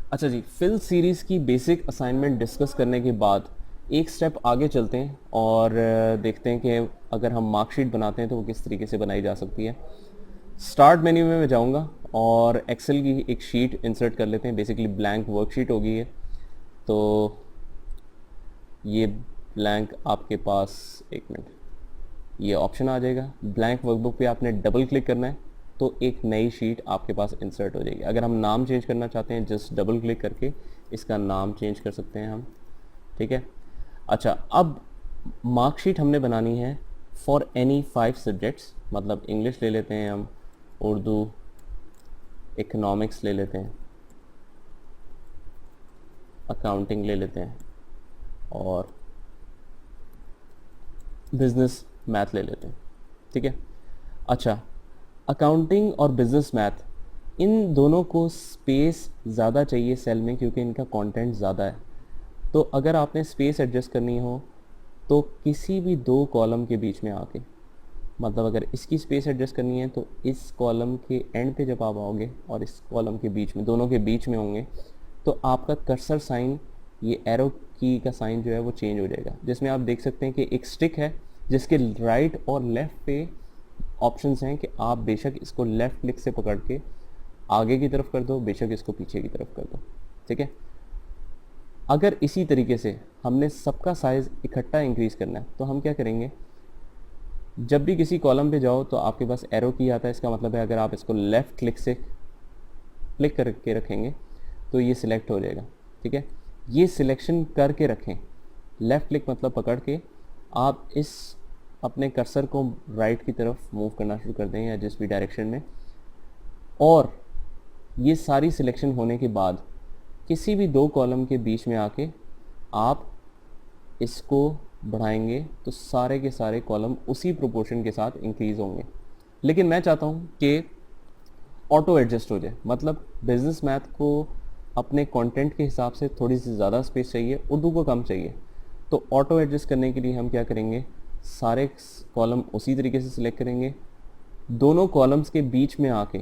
अच्छा जी, fill series की basic assignment discuss करने के बाद एक स्टेप आगे चलते हैं और देखते हैं कि अगर हम मार्कशीट बनाते हैं तो वो किस तरीके से बनाई जा सकती है। स्टार्ट मेन्यू में मैं जाऊंगा और एक्सेल की एक शीट इंसर्ट कर लेते हैं। बेसिकली ब्लैंक वर्कशीट होगी ये। तो ये ब्लैंक आपके पास, एक मिनट, ये ऑप्शन आ जाएगा। ब्लैंक वर्कबुक पे आपने डबल क्लिक करना है तो एक नई शीट आपके पास इंसर्ट हो जाएगी। अगर हम नाम चेंज करना चाहते हैं, जस्ट डबल क्लिक करके इसका नाम चेंज कर सकते हैं हम। ठीक है। अच्छा, अब मार्कशीट हमने बनानी है फॉर एनी 5 सब्जेक्ट्स। मतलब इंग्लिश ले लेते हैं हम, उर्दू, इकोनॉमिक्स ले लेते हैं, अकाउंटिंग ले लेते हैं और बिजनेस मैथ ले लेते हैं। ठीक है। अच्छा, अकाउंटिंग और बिजनेस मैथ, इन दोनों को स्पेस ज़्यादा चाहिए सेल में क्योंकि इनका कंटेंट ज़्यादा है। तो अगर आपने स्पेस एडजस्ट करनी हो तो किसी भी दो कॉलम के बीच में आके, मतलब अगर इसकी स्पेस एडजस्ट करनी है तो इस कॉलम के एंड पे जब आप आओगे और इस कॉलम के बीच में, दोनों के बीच में होंगे, तो आपका कर्सर साइन, ये एरो की का साइन जो है वो चेंज हो जाएगा। जिसमें आप देख सकते हैं कि एक स्टिक है जिसके राइट और लेफ़्ट पे ऑप्शंस हैं कि आप बेशक इसको लेफ़्ट क्लिक से पकड़ के आगे की तरफ कर दो, बेशक इसको पीछे की तरफ कर दो। ठीक है। अगर इसी तरीके से हमने सबका साइज़ इकट्ठा इंक्रीज़ करना है तो हम क्या करेंगे, जब भी किसी कॉलम पे जाओ तो आपके पास एरो की आता है। इसका मतलब है अगर आप इसको लेफ़्ट क्लिक से क्लिक करके रखेंगे तो ये सिलेक्ट हो जाएगा। ठीक है। ये सिलेक्शन करके रखें, लेफ़्ट क्लिक मतलब पकड़ के आप इस अपने कर्सर को राइट की तरफ मूव करना शुरू कर दें या जिस भी डायरेक्शन में। और ये सारी सिलेक्शन होने के बाद किसी भी दो कॉलम के बीच में आके आप इसको बढ़ाएंगे तो सारे के सारे कॉलम उसी प्रोपोर्शन के साथ इंक्रीज़ होंगे। लेकिन मैं चाहता हूँ कि ऑटो एडजस्ट हो जाए। मतलब बिजनेस मैथ को अपने कंटेंट के हिसाब से थोड़ी सी ज़्यादा स्पेस चाहिए, उर्दू को कम चाहिए। तो ऑटो एडजस्ट करने के लिए हम क्या करेंगे, सारे कॉलम उसी तरीके से सिलेक्ट करेंगे, दोनों कॉलम्स के बीच में आके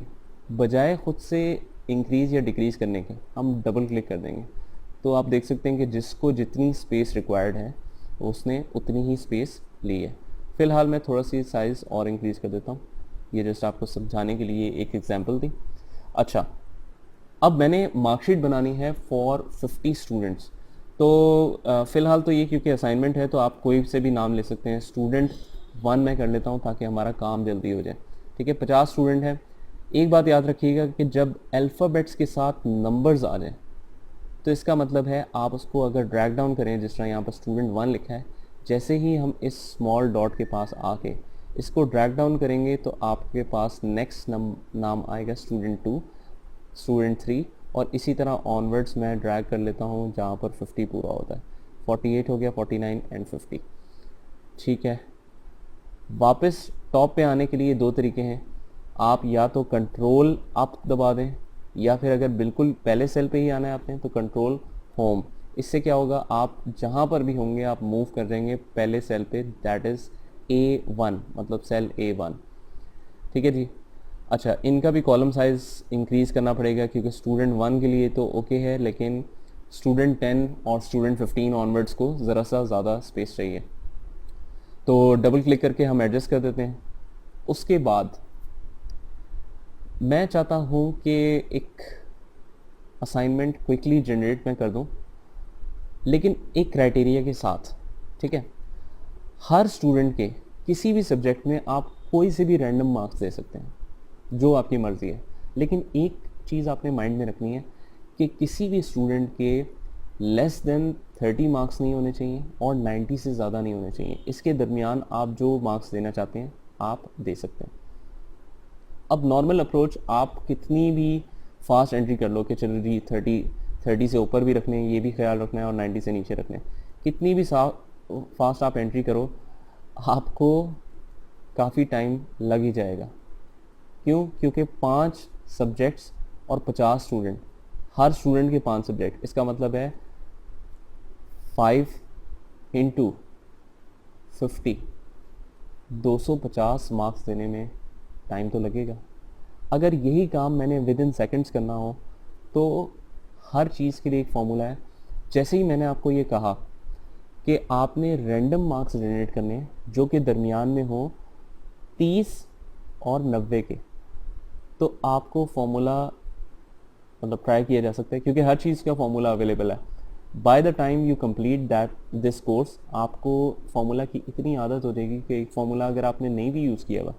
बजाय खुद से इंक्रीज़ या डिक्रीज़ करने के हम डबल क्लिक कर देंगे। तो आप देख सकते हैं कि जिसको जितनी स्पेस रिक्वायर्ड है उसने उतनी ही स्पेस ली है। फ़िलहाल मैं थोड़ा सी साइज़ और इंक्रीज़ कर देता हूँ। ये जस्ट आपको समझाने के लिए एक एग्जांपल दी। अच्छा, अब मैंने मार्कशीट बनानी है फॉर 50 स्टूडेंट्स। तो फ़िलहाल तो ये क्योंकि असाइनमेंट है तो आप कोई से भी नाम ले सकते हैं। स्टूडेंट 1 मैं कर लेता हूँ ताकि हमारा काम जल्दी हो जाए। ठीक है। 50 स्टूडेंट हैं। एक बात याद रखिएगा कि जब अल्फ़ाबेट्स के साथ नंबर्स आ जाए तो इसका मतलब है आप उसको अगर ड्रैग डाउन करें, जिस तरह यहाँ पर स्टूडेंट 1 लिखा है, जैसे ही हम इस स्मॉल डॉट के पास आके इसको ड्रैग डाउन करेंगे तो आपके पास नेक्स्ट नाम आएगा स्टूडेंट 2, स्टूडेंट 3, और इसी तरह ऑनवर्ड्स मैं ड्रैग कर लेता हूँ जहाँ पर 50 पूरा होता है। 48 हो गया, 49 एंड 50। ठीक है। वापस टॉप पे आने के लिए दो तरीके हैं। आप या तो कंट्रोल अप दबा दें, या फिर अगर बिल्कुल पहले सेल पे ही आना है आपने तो कंट्रोल होम। इससे क्या होगा, आप जहाँ पर भी होंगे आप मूव कर देंगे पहले सेल पे, दैट इज़ A1, मतलब सेल A1। ठीक है जी। अच्छा, इनका भी कॉलम साइज़ इंक्रीज़ करना पड़ेगा क्योंकि स्टूडेंट 1 के लिए तो ओके है, लेकिन स्टूडेंट 10 और स्टूडेंट 15 ऑनवर्ड्स को ज़रा सा ज़्यादा स्पेस चाहिए। तो डबल क्लिक करके हम एडजस्ट कर देते हैं। उसके बाद मैं चाहता हूँ कि एक असाइनमेंट क्विकली जनरेट मैं कर दूँ, लेकिन एक क्राइटेरिया के साथ। ठीक है। हर स्टूडेंट के किसी भी सब्जेक्ट में आप कोई से भी रैंडम मार्क्स दे सकते हैं, जो आपकी मर्ज़ी है। लेकिन एक चीज़ आपने माइंड में रखनी है कि किसी भी स्टूडेंट के लेस देन 30 मार्क्स नहीं होने चाहिए और 90 से ज़्यादा नहीं होने चाहिए। इसके दरमियान आप जो मार्क्स देना चाहते हैं आप दे सकते हैं। अब नॉर्मल अप्रोच आप कितनी भी फास्ट एंट्री कर लो कि चलो जी 30 से ऊपर भी रखने हैं, ये भी ख्याल रखना है, और 90 से नीचे रखने हैं, कितनी भी फास्ट आप एंट्री करो आपको काफ़ी टाइम लग ही जाएगा। क्यों? क्योंकि 5 सब्जेक्ट्स और 50 स्टूडेंट, हर स्टूडेंट के 5 सब्जेक्ट, इसका मतलब है 5 इंटू 50, 250 मार्क्स देने में टाइम तो लगेगा। अगर यही काम मैंने विद इन सेकेंड्स करना हो तो हर चीज़ के लिए एक फॉर्मूला है। जैसे ही मैंने आपको ये कहा कि आपने रैंडम मार्क्स जनरेट करने हैं जो कि दरमियान में हो 30 और 90 के, तो आपको फॉर्मूला मतलब ट्राई किया जा सकता है, क्योंकि हर चीज़ का फॉर्मूला अवेलेबल है। By the time you complete that this course, आपको फॉर्मूला की इतनी आदत हो जाएगी कि एक फॉर्मूला अगर आपने नहीं भी यूज़ किया हुआ,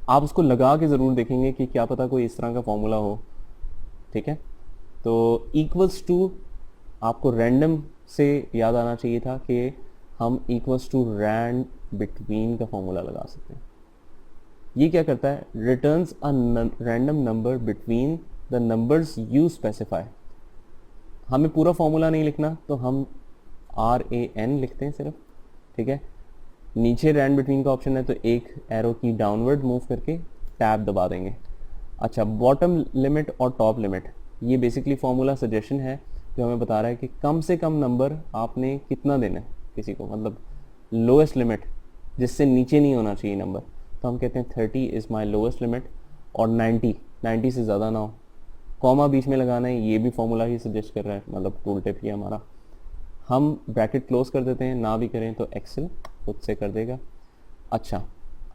आप उसको लगा के ज़रूर देखेंगे कि क्या पता कोई इस तरह का फॉर्मूला हो। ठीक है, तो इक्वल्स टू आपको रैंडम से याद आना चाहिए था कि हम इक्वल्स टू रैंड बिटवीन का फॉर्मूला लगा सकते हैं। ये क्या करता है, returns a random number between the numbers you specify. हमें पूरा फॉर्मूला नहीं लिखना तो हम RAN लिखते हैं सिर्फ। ठीक है, नीचे रैंड बिटवीन का ऑप्शन है तो एक एरो की डाउनवर्ड मूव करके टैब दबा देंगे। अच्छा, बॉटम लिमिट और टॉप लिमिट, ये बेसिकली फॉर्मूला सजेशन है जो हमें बता रहा है कि कम से कम नंबर आपने कितना देना है किसी को, मतलब लोएस्ट लिमिट जिससे नीचे नहीं होना चाहिए नंबर। तो हम कहते हैं 30 इज़ माई लोएस्ट लिमिट, और 90 से ज़्यादा ना हो। कॉमा बीच में लगाना है, ये भी फॉर्मूला ही सजेस्ट कर रहा है, मतलब टूल टिप ही हमारा। हम ब्रैकेट क्लोज कर देते हैं, ना भी करें तो एक्सेल खुद से कर देगा। अच्छा,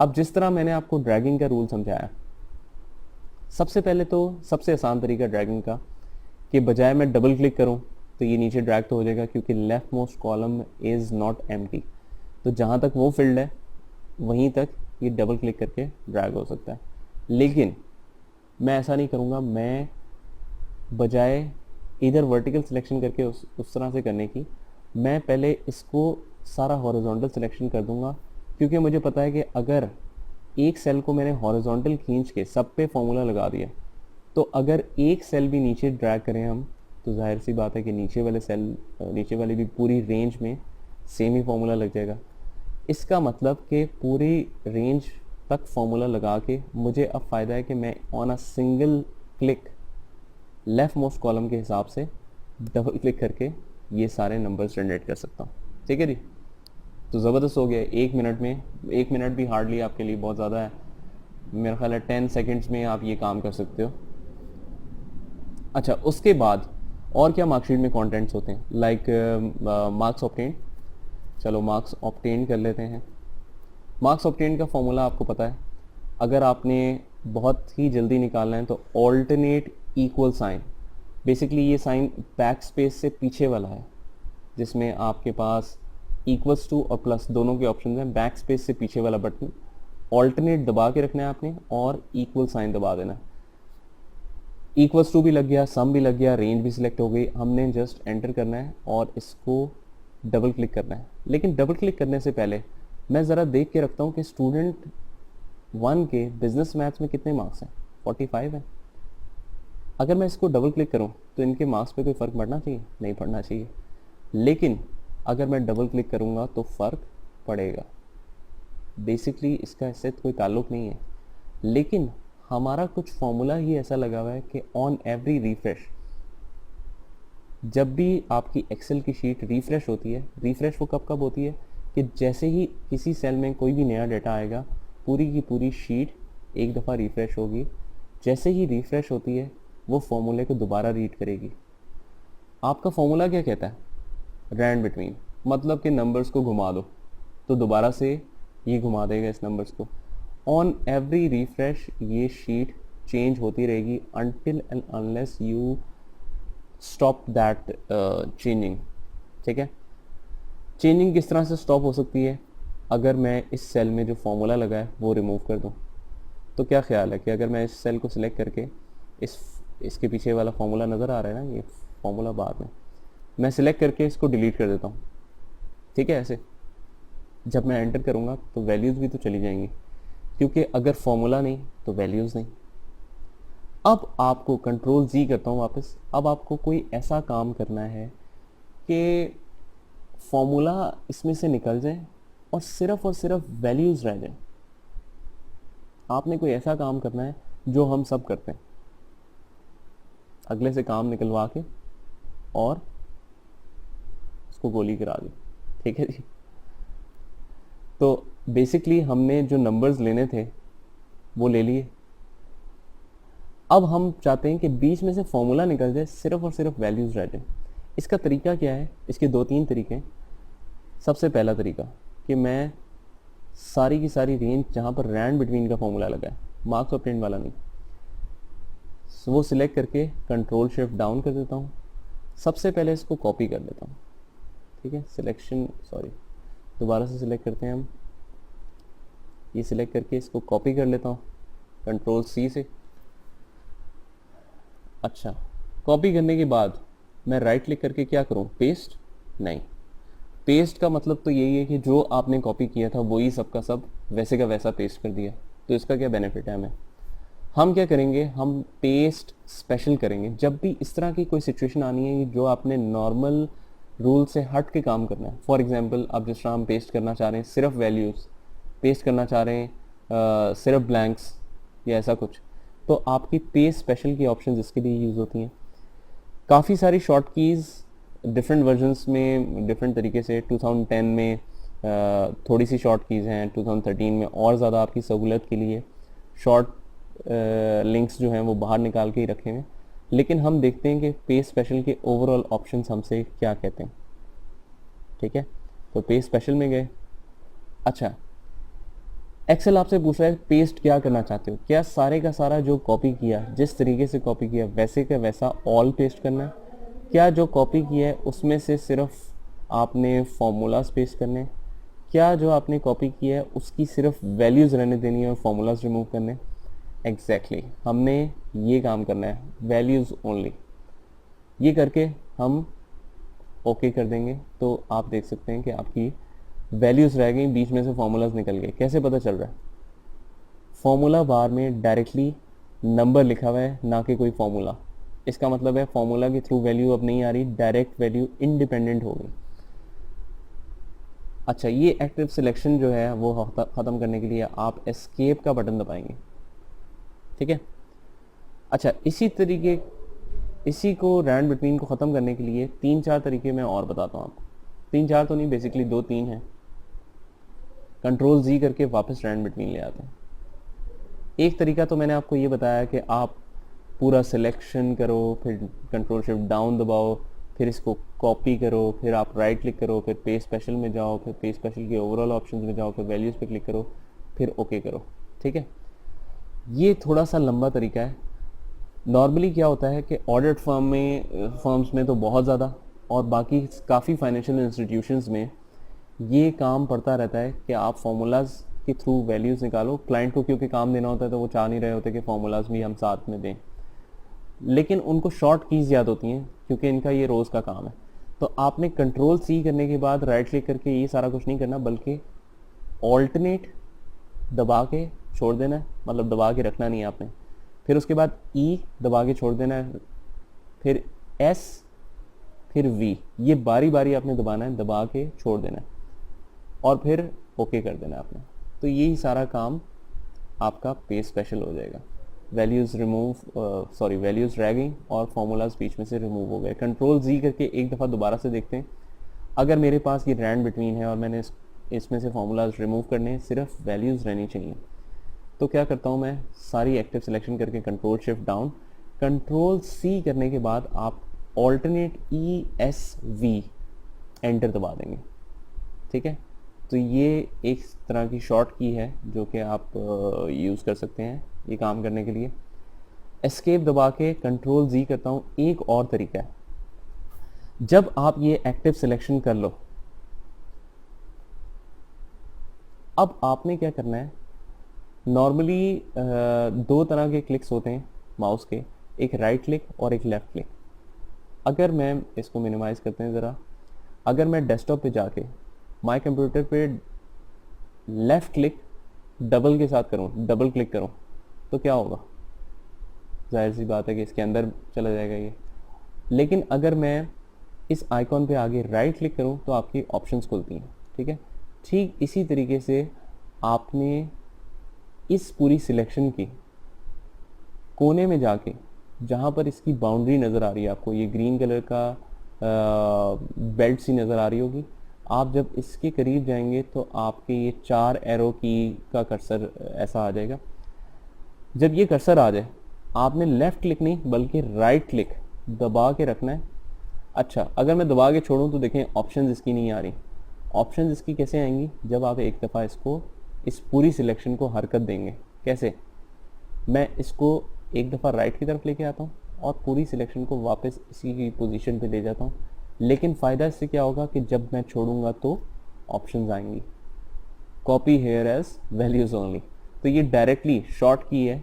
अब जिस तरह मैंने आपको ड्रैगिंग का रूल समझाया, सबसे पहले तो सबसे आसान तरीका ड्रैगिंग का कि बजाय मैं डबल क्लिक करूं तो ये नीचे ड्रैग तो हो जाएगा, क्योंकि left most column is not empty. तो जहाँ तक वो फील्ड है वहीं तक ये डबल क्लिक करके ड्रैग हो सकता है। लेकिन मैं ऐसा नहीं करूँगा, मैं बजाय इधर वर्टिकल सिलेक्शन करके उस तरह से करने की, मैं पहले इसको सारा हॉरिजॉन्टल सिलेक्शन कर दूंगा, क्योंकि मुझे पता है कि अगर एक सेल को मैंने हॉरिजॉन्टल खींच के सब पे फॉर्मूला लगा दिया, तो अगर एक सेल भी नीचे ड्रैग करें हम, तो जाहिर सी बात है कि नीचे वाले सेल, नीचे वाली भी पूरी रेंज में सेम ही फॉर्मूला लग जाएगा। इसका मतलब कि पूरी रेंज तक फॉर्मूला लगा के मुझे अब फ़ायदा है कि मैं on a single click left most column के हिसाब से डबल क्लिक करके ये सारे नंबर्स जनरेट कर सकता हूँ। ठीक है जी, तो ज़बरदस्त हो गया 1 मिनट में। 1 मिनट भी हार्डली आपके लिए बहुत ज़्यादा है, मेरा ख्याल है 10 सेकेंड्स में आप ये काम कर सकते हो। अच्छा, उसके बाद और क्या मार्कशीट में कंटेंट्स होते हैं, लाइक मार्क्स ऑब्टेन। चलो मार्क्स ऑब्टेन कर लेते हैं। मार्क्स ऑब्टेन का फॉर्मूला आपको पता है, अगर आपने बहुत ही जल्दी निकालना है तो ऑल्टरनेट इक्वल साइन, बेसिकली ये साइन बैक स्पेस से पीछे वाला है, जिसमें आपके पास इक्वल्स टू और प्लस दोनों के ऑप्शन हैं। बैक स्पेस से पीछे वाला बटन ऑल्टरनेट दबा के रखना है आपने, और इक्वल साइन दबा देना है। इक्वल्स टू भी लग गया, सम भी लग गया, रेंज भी सिलेक्ट हो गई, हमने जस्ट एंटर करना है और इसको डबल क्लिक करना है। लेकिन डबल क्लिक करने से पहले मैं ज़रा देख के रखता हूँ कि स्टूडेंट 1 के बिजनेस मैथ्स में कितने मार्क्स हैं। 45 है। अगर मैं इसको डबल क्लिक करूं तो इनके मार्क्स पे कोई फ़र्क पड़ना चाहिए? नहीं पड़ना चाहिए। लेकिन अगर मैं डबल क्लिक करूंगा तो फ़र्क पड़ेगा। बेसिकली इसका इससे कोई ताल्लुक नहीं है, लेकिन हमारा कुछ फॉर्मूला ही ऐसा लगा हुआ है कि ऑन एवरी रिफ्रेश, जब भी आपकी एक्सेल की शीट रिफ्रेश होती है, रिफ्रेश वो कब कब होती है कि जैसे ही किसी सेल में कोई भी नया डाटा आएगा, पूरी की पूरी शीट एक दफ़ा रिफ्रेश होगी। जैसे ही रिफ्रेश होती है वो फॉर्मूले को दोबारा रीड करेगी। आपका फॉर्मूला क्या कहता है? रैंड बिटवीन, मतलब कि नंबर्स को घुमा दो तो दोबारा से ये घुमा देगा इस नंबर्स को। ऑन एवरी रिफ्रेश ये शीट चेंज होती रहेगी until and unless you stop that changing. ठीक है, चेंजिंग किस तरह से स्टॉप हो सकती है? अगर मैं इस सेल में जो फॉर्मूला लगा है वो रिमूव कर दूं, तो क्या ख्याल है कि अगर मैं इस सेल को सिलेक्ट करके इसके पीछे वाला फॉर्मूला नज़र आ रहा है ना, ये फॉर्मूला बाद में मैं सिलेक्ट करके इसको डिलीट कर देता हूँ। ठीक है, ऐसे जब मैं एंटर करूँगा तो वैल्यूज़ भी तो चली जाएंगी, क्योंकि अगर फॉर्मूला नहीं तो वैल्यूज़ नहीं। अब आपको कंट्रोल जी करता हूँ वापस। अब आपको कोई ऐसा काम करना है कि फॉर्मूला इसमें से निकल जाए और सिर्फ वैल्यूज़ रह जाए। आपने कोई ऐसा काम करना है जो हम सब करते हैं, अगले से काम निकलवा के और उसको गोली गिरा दी। ठीक है जी, तो बेसिकली हमने जो नंबर्स लेने थे वो ले लिए। अब हम चाहते हैं कि बीच में से फॉर्मूला निकल जाए, सिर्फ और सिर्फ वैल्यूज़ रह जाए। इसका तरीका क्या है? इसके दो तीन तरीके हैं। सबसे पहला तरीका कि मैं सारी की सारी रेंज जहाँ पर रैंड बिटवीन का फॉर्मूला लगा है, मार्क्स ऑब्टेन्ड वाला नहीं, वो सिलेक्ट करके कंट्रोल शिफ्ट डाउन कर देता हूँ। सबसे पहले इसको कॉपी कर लेता हूँ, ठीक है। सिलेक्शन, सॉरी, दोबारा से सिलेक्ट करते हैं हम। ये सिलेक्ट करके इसको कॉपी कर लेता हूँ कंट्रोल सी से। अच्छा, कॉपी करने के बाद मैं राइट क्लिक करके क्या करूँ? पेस्ट? नहीं, पेस्ट का मतलब तो यही है कि जो आपने कॉपी किया था वही सब का सब वैसे का वैसा पेस्ट कर दिया। तो इसका क्या बेनिफिट है हमें? हम क्या करेंगे, हम पेस्ट स्पेशल करेंगे। जब भी इस तरह की कोई सिचुएशन आनी है जो आपने नॉर्मल रूल से हट के काम करना है, फॉर एग्जांपल अब जिस तरह हम पेस्ट करना चाह रहे हैं सिर्फ वैल्यूज़, पेस्ट करना चाह रहे हैं सिर्फ ब्लैंक्स या ऐसा कुछ, तो आपकी पेस्ट स्पेशल की ऑप्शन इसके लिए यूज़ होती हैं। काफ़ी सारी शॉर्ट कीज़ डिफरेंट वर्जन्स में डिफरेंट तरीके से, 2010 में थोड़ी सी शॉर्ट कीज़ हैं, 2013 में और ज़्यादा आपकी सहूलत के लिए शॉर्ट लिंक्स जो हैं वो बाहर निकाल के ही रखे हैं। लेकिन हम देखते हैं कि पेज स्पेशल के ओवरऑल ऑप्शंस हमसे क्या कहते हैं, ठीक है। तो पेज स्पेशल में गए। अच्छा, एक्सेल आपसे पूछ रहा है पेस्ट क्या करना चाहते हो, क्या सारे का सारा जो कॉपी किया, जिस तरीके से कॉपी किया वैसे का वैसा ऑल पेस्ट करना है, क्या जो कॉपी किया है उसमें से सिर्फ आपने फॉर्मूलाज पेस्ट करने हैं, क्या जो आपने कॉपी किया है उसकी सिर्फ वैल्यूज़ रहने देनी है और फॉर्मूलाज रिमूव करने। एग्जैक्टली हमने ये काम करना है, वैल्यूज़ ओनली। ये करके हम ओके कर देंगे तो आप देख सकते हैं कि आपकी वैल्यूज़ रह गई, बीच में से फॉर्मूलाज निकल गए। कैसे पता चल रहा है? फॉर्मूला बार में डायरेक्टली नंबर लिखा हुआ है, ना कि कोई फॉर्मूला। इसका मतलब है फॉर्मूला के थ्रू वैल्यू अब नहीं आ रही, डायरेक्ट वैल्यू इंडिपेंडेंट हो गई। अच्छा, ये एक्टिव सिलेक्शन जो है वो ख़त्म करने के लिए आप एस्केप का बटन दबाएंगे, ठीक है। अच्छा, इसी को रैंड बिटवीन को ख़त्म करने के लिए 3-4 तरीके मैं और बताता हूँ आपको। 3-4 तो नहीं, बेसिकली 2-3 हैं। कंट्रोल जी करके वापस रैंड बिटवीन ले आते हैं। एक तरीका तो मैंने आपको ये बताया कि आप पूरा सिलेक्शन करो, फिर कंट्रोल शिफ्ट डाउन दबाओ, फिर इसको कॉपी करो, फिर आप राइट क्लिक करो, फिर पेज स्पेशल में जाओ, फिर पेज स्पेशल के ओवरऑल ऑप्शंस में जाओ, फिर वैल्यूज़ पे क्लिक करो, फिर ओके करो, ठीक है। ये थोड़ा सा लंबा तरीका है। नॉर्मली क्या होता है कि ऑडिट फर्म्स में तो बहुत ज़्यादा, और बाकी काफ़ी फाइनेंशियल इंस्टीट्यूशंस में ये काम पड़ता रहता है कि आप फार्मूलाज के थ्रू वैल्यूज़ निकालो। क्लाइंट को क्योंकि काम देना होता है तो वो चाह नहीं रहे होते कि फार्मूलाज भी हम साथ में दें, लेकिन उनको शॉर्ट कीज़ याद होती हैं क्योंकि इनका ये रोज़ का काम है। तो आपने कंट्रोल सी करने के बाद राइट क्लिक करके ये सारा कुछ नहीं करना, बल्कि ऑल्टरनेट दबा के छोड़ देना है, मतलब दबा के रखना नहीं है आपने। फिर उसके बाद ई दबा के छोड़ देना है, फिर एस, फिर वी, ये बारी बारी आपने दबाना है, दबा के छोड़ देना है, और फिर ओके कर देना है आपने। तो यही सारा काम आपका पेज स्पेशल हो जाएगा। वैल्यूज़ वैल्यूज़ रैगिंग और फार्मूलाज बीच में से रिमूव हो गए। कंट्रोल जी करके एक दफ़ा दोबारा से देखते हैं। अगर मेरे पास ये रैंड बिटवीन है और मैंने इसमें से फार्मूलाज रिमूव करने हैं, सिर्फ वैल्यूज़ रहनी चाहिए, तो क्या करता हूँ मैं, सारी एक्टिव सिलेक्शन करके control shift down, control C करने के बाद आप alternate E S V enter दबा देंगे, ठीक है। तो ये एक तरह की शॉर्ट की है जो कि आप यूज़ कर सकते हैं ये काम करने के लिए। एस्केप दबा के कंट्रोल जी करता हूँ। एक और तरीका है, जब आप ये एक्टिव सिलेक्शन कर लो, अब आपने क्या करना है, नॉर्मली 2 तरह के क्लिक्स होते हैं माउस के, एक राइट क्लिक और एक लेफ़्ट क्लिक। अगर मैं इसको मिनिमाइज़ करते हैं ज़रा, अगर मैं डेस्कटॉप पे जाके माय कंप्यूटर पे लेफ़्ट क्लिक डबल के साथ करूँ, डबल क्लिक करूँ, तो क्या होगा? जाहिर सी बात है कि इसके अंदर चला जाएगा ये। लेकिन अगर मैं इस आइकॉन पे आगे राइट क्लिक करूँ तो आपकी ऑप्शंस खुलती हैं, ठीक है। ठीक इसी तरीके से आपने इस पूरी सिलेक्शन की कोने में जाके, जहाँ पर इसकी बाउंड्री नज़र आ रही है आपको, ये ग्रीन कलर का बेल्ट सी नज़र आ रही होगी, आप जब इसके करीब जाएंगे तो आपके ये 4 एरो की का कर्सर ऐसा आ जाएगा। जब ये कर्सर आ जाए आपने लेफ़्ट क्लिक नहीं बल्कि राइट क्लिक दबा के रखना है। अच्छा, अगर मैं दबा के छोड़ूं तो देखें ऑप्शंस इसकी नहीं आ रही। ऑप्शंस इसकी कैसे आएंगी? जब आप एक दफ़ा इसको, इस पूरी सिलेक्शन को हरकत देंगे। कैसे? मैं इसको एक दफ़ा राइट की तरफ लेके आता हूँ और पूरी सिलेक्शन को वापस इसी की पोजीशन पे ले जाता हूँ। लेकिन फ़ायदा इससे क्या होगा कि जब मैं छोड़ूंगा तो ऑप्शंस आएंगी। Copy here as values only, तो ये डायरेक्टली शॉर्ट की है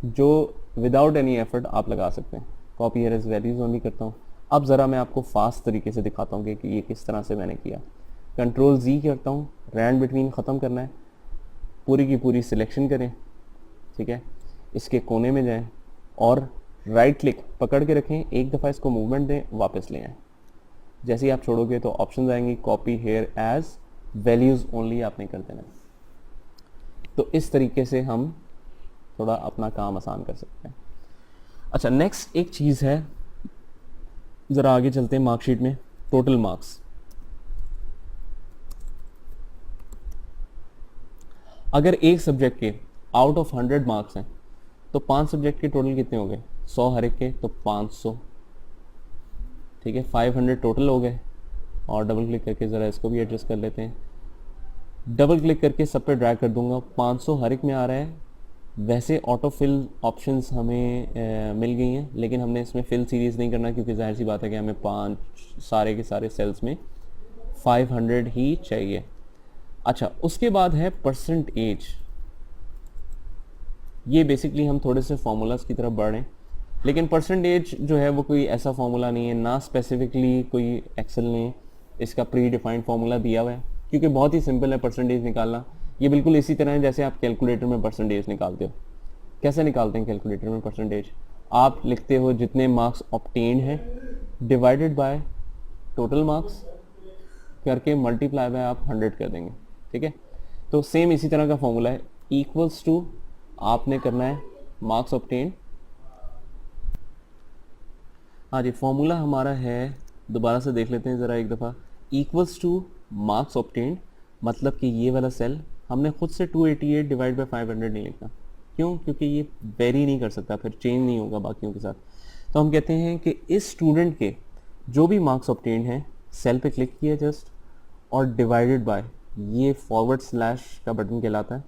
जो विदाउट एनी एफर्ट आप लगा सकते हैं। Copy here as values only करता हूँ। अब ज़रा मैं आपको फास्ट तरीके से दिखाता हूँ कि ये किस तरह से मैंने किया। कंट्रोल Z करता हूँ, रैंड बिटवीन ख़त्म करना है, पूरी की पूरी सिलेक्शन करें, ठीक है, इसके कोने में जाएं और राइट क्लिक पकड़ के रखें, एक दफ़ा इसको मूवमेंट दें, वापस ले आएँ। जैसे ही आप छोड़ोगे तो ऑप्शंस आएंगी, copy here as values only आपने कर देना। तो इस तरीके से हम थोड़ा अपना काम आसान कर सकते हैं। अच्छा, नेक्स्ट एक चीज़ है, ज़रा आगे चलते हैं मार्कशीट में। टोटल मार्क्स, अगर एक सब्जेक्ट के आउट ऑफ 100 मार्क्स हैं तो 5 सब्जेक्ट के टोटल कितने हो गए? 100 हर एक के, तो 500, ठीक है, 500 टोटल हो गए। और डबल क्लिक करके ज़रा इसको भी एडजस्ट कर लेते हैं। डबल क्लिक करके सब पे ड्रैग कर दूंगा, 500 हर एक में आ रहा है। वैसे ऑटो फिल ऑप्शंस हमें मिल गई हैं, लेकिन हमने इसमें फिल सीरीज़ नहीं करना क्योंकि जाहिर सी बात है कि हमें 5 सारे के सारे सेल्स में 500 ही चाहिए। अच्छा, उसके बाद है परसेंटेज। ये बेसिकली हम थोड़े से फार्मूलाज की तरफ बढ़ें, लेकिन परसेंटेज जो है वो कोई ऐसा फार्मूला नहीं है, ना स्पेसिफिकली कोई एक्सेल ने इसका प्री डिफाइंड फार्मूला दिया हुआ है, क्योंकि बहुत ही सिंपल है परसेंटेज निकालना। ये बिल्कुल इसी तरह है जैसे आप कैलकुलेटर में परसेंटेज निकालते हो। कैसे निकालते हैं कैलकुलेटर में परसेंटेज? आप लिखते हो जितने मार्क्स ऑब्टेन्ड हैं डिवाइडेड बाय टोटल मार्क्स करके मल्टीप्लाई बाय आप 100 कर देंगे, ठीक है। तो सेम इसी तरह का फॉर्मूला है, इक्वल्स टू आपने करना है मार्क्स ऑब्टेन्ड। हाँ जी, फॉर्मूला हमारा है, दोबारा से देख लेते हैं ज़रा एक दफ़ा। इक्वल्स टू मार्क्स ऑब्टेन्ड, मतलब कि ये वाला सेल हमने खुद से 288 डिवाइड बाई 500 नहीं लिखना। क्यों? क्योंकि ये वेरी नहीं कर सकता, फिर चेंज नहीं होगा बाकियों के साथ। तो हम कहते हैं कि इस स्टूडेंट के जो भी मार्क्स ऑब्टेन्ड हैं, सेल पे क्लिक किया जस्ट और डिवाइडेड बाय, ये फॉरवर्ड स्लैश का बटन कहलाता है,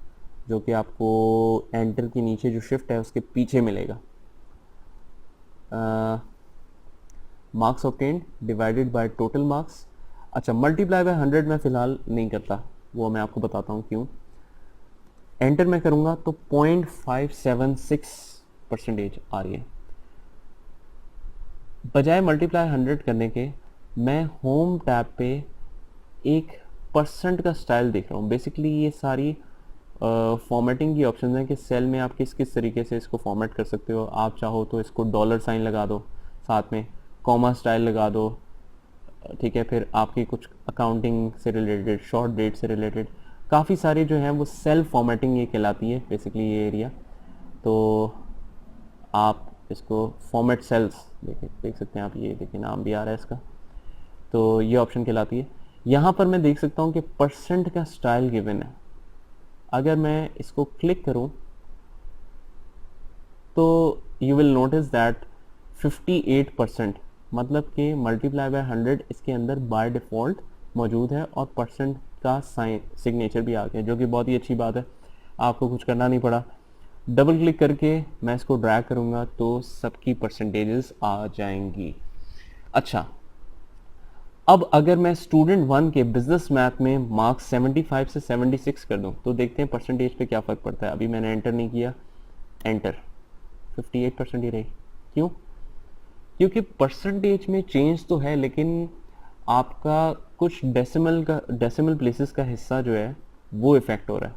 जो कि आपको एंटर के नीचे जो शिफ्ट है उसके पीछे मिलेगा। Marks obtained divided by total marks. अच्छा, मल्टीप्लाई बाय 100 मैं फ़िलहाल नहीं करता, वो मैं आपको बताता हूँ क्यों। एंटर मैं करूँगा तो 0.576 परसेंटेज आ रही है। बजाय मल्टीप्लाई 100 करने के मैं होम टैब पे एक परसेंट का स्टाइल देख रहा हूँ। बेसिकली ये सारी फॉर्मेटिंग की ऑप्शन हैं कि सेल में आप किस किस तरीके से इसको फॉर्मेट कर सकते हो। आप चाहो तो इसको डॉलर साइन लगा दो, साथ में कॉमा स्टाइल लगा दो, ठीक है। फिर आपकी कुछ अकाउंटिंग से रिलेटेड, शॉर्ट डेट से रिलेटेड काफ़ी सारे जो हैं वो सेल्फ फॉर्मेटिंग ये कहलाती है बेसिकली ये एरिया। तो आप इसको फॉर्मेट सेल्स देख सकते हैं आप, ये देखिए नाम भी आ रहा है इसका, तो ये ऑप्शन कहलाती है। यहाँ पर मैं देख सकता हूँ कि परसेंट का स्टाइल गिवन है। अगर मैं इसको क्लिक करूँ तो यू विल नोटिस दैट 58%, मतलब कि मल्टीप्लाई बाय 100 इसके अंदर बाय डिफ़ॉल्ट मौजूद है और परसेंट का साइन सिग्नेचर भी आ गया, जो कि बहुत ही अच्छी बात है, आपको कुछ करना नहीं पड़ा। डबल क्लिक करके मैं इसको ड्रैग करूँगा तो सबकी परसेंटेजेस आ जाएंगी। अच्छा, अब अगर मैं स्टूडेंट 1 के बिजनेस मैथ में मार्क्स 75 से 76 कर दूं तो देखते हैं परसेंटेज पे क्या फ़र्क पड़ता है। अभी मैंने एंटर नहीं किया, एंटर 58% ही रही। क्यों? क्योंकि परसेंटेज में चेंज तो है, लेकिन आपका कुछ डेसिमल प्लेसेस का हिस्सा जो है वो इफ़ेक्ट हो रहा है,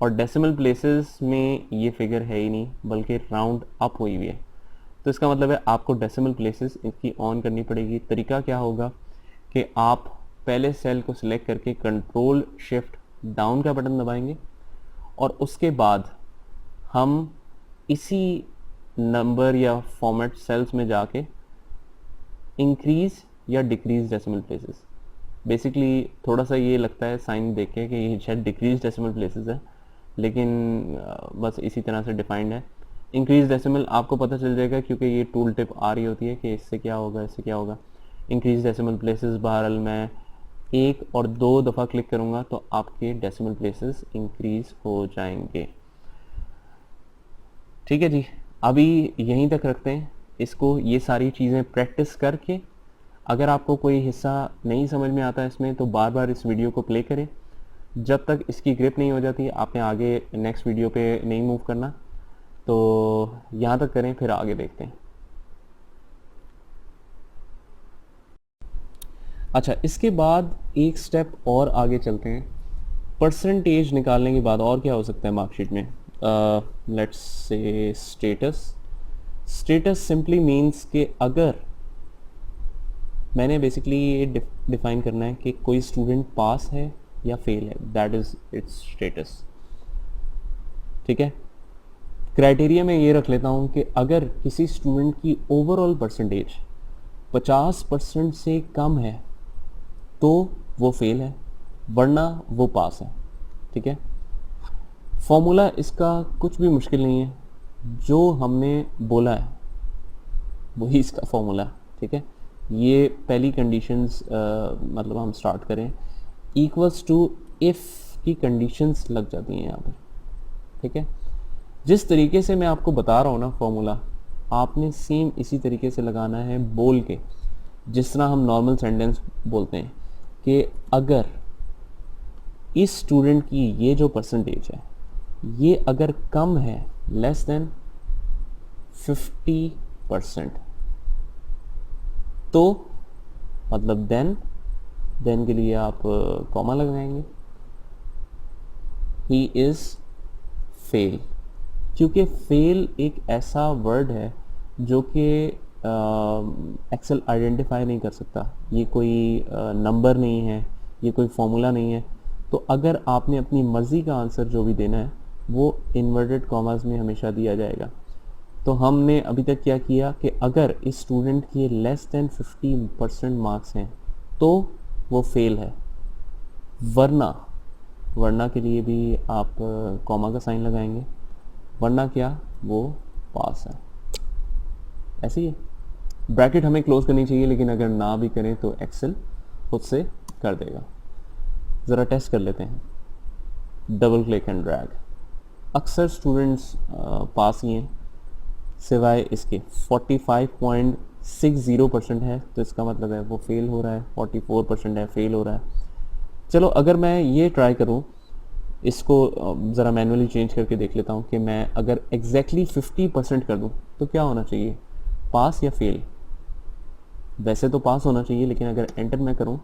और डेसिमल प्लेसेस में ये फिगर है ही नहीं बल्कि राउंड अप हुई हुई है। तो इसका मतलब है आपको डेसिमल प्लेसेस इसकी ऑन करनी पड़ेगी। तरीका क्या होगा कि आप पहले सेल को सिलेक्ट करके कंट्रोल शिफ्ट डाउन का बटन दबाएंगे और उसके बाद हम इसी नंबर या फॉर्मेट सेल्स में जाके इंक्रीज या डिक्रीज डेसिमल प्लेसेस, बेसिकली थोड़ा सा ये लगता है साइन देख के कि ये शायद डिक्रीज डेसिमल प्लेसेस है, लेकिन बस इसी तरह से डिफाइंड है। इंक्रीज डेसिमल आपको पता चल जाएगा क्योंकि ये टूल टिप आ रही होती है कि इससे क्या होगा, इससे क्या होगा। इंक्रीज डेसिमल प्लेसेस, बहरहाल मैं 1 और 2 दफ़ा क्लिक करूँगा तो आपके डेसिमल प्लेसेस इंक्रीज हो जाएंगे। ठीक है जी, अभी यहीं तक रखते हैं इसको। ये सारी चीज़ें प्रैक्टिस करके अगर आपको कोई हिस्सा नहीं समझ में आता इसमें तो बार बार इस वीडियो को प्ले करें। जब तक इसकी ग्रिप नहीं हो जाती आपने आगे नेक्स्ट वीडियो पे नहीं मूव करना। तो यहाँ तक करें, फिर आगे देखते हैं। अच्छा, इसके बाद एक स्टेप और आगे चलते हैं। परसेंटेज निकालने के बाद और क्या हो सकता है मार्कशीट में? Let's say status. Status simply means कि अगर मैंने बेसिकली ये डिफाइन करना है कि कोई स्टूडेंट पास है या फेल है, दैट इज़ इट्स स्टेटस। ठीक है, क्राइटेरिया मैं ये रख लेता हूँ कि अगर किसी स्टूडेंट की ओवरऑल परसेंटेज 50% से कम है तो वो फेल है, वरना वो पास है। ठीक है, फॉर्मूला इसका कुछ भी मुश्किल नहीं है, जो हमने बोला है वही इसका फॉर्मूला। ठीक है, ये पहली कंडीशंस मतलब हम स्टार्ट करें, इक्वल्स टू इफ़ की कंडीशंस लग जाती हैं यहाँ पर। ठीक है, जिस तरीके से मैं आपको बता रहा हूँ ना फॉर्मूला, आपने सेम इसी तरीके से लगाना है बोल के, जिस तरह हम नॉर्मल सेंटेंस बोलते हैं कि अगर इस स्टूडेंट की ये जो परसेंटेज है ये अगर कम है लेस देन 50% तो मतलब देन के लिए आप कॉमा लगाएंगे, ही इज़ फेल। क्योंकि फेल एक ऐसा वर्ड है जो कि एक्सेल आइडेंटिफाई नहीं कर सकता, ये कोई नंबर नहीं है, ये कोई फॉर्मूला नहीं है। तो अगर आपने अपनी मर्ज़ी का आंसर जो भी देना है वो इन्वर्टेड कॉमास में हमेशा दिया जाएगा। तो हमने अभी तक क्या किया कि अगर इस स्टूडेंट के लेस देन 50% मार्क्स हैं तो वो फेल है, वरना के लिए भी आप कॉमा का साइन लगाएंगे, वरना क्या वो पास है। ऐसे ही है, ब्रैकेट हमें क्लोज करनी चाहिए, लेकिन अगर ना भी करें तो एक्सेल खुद से कर देगा। ज़रा टेस्ट कर लेते हैं, डबल क्लिक एंड ड्रैग। अक्सर स्टूडेंट्स पास ही हैं सिवाय इसके 45.60% है, तो इसका मतलब है वो फेल हो रहा है। 44% है, फेल हो रहा है। चलो अगर मैं ये ट्राई करूँ, इसको ज़रा मैनुअली चेंज करके देख लेता हूँ कि मैं अगर एग्जैक्टली 50% कर दूँ तो क्या होना चाहिए, पास या फेल? वैसे तो पास होना चाहिए, लेकिन अगर एंटर मैं करूँ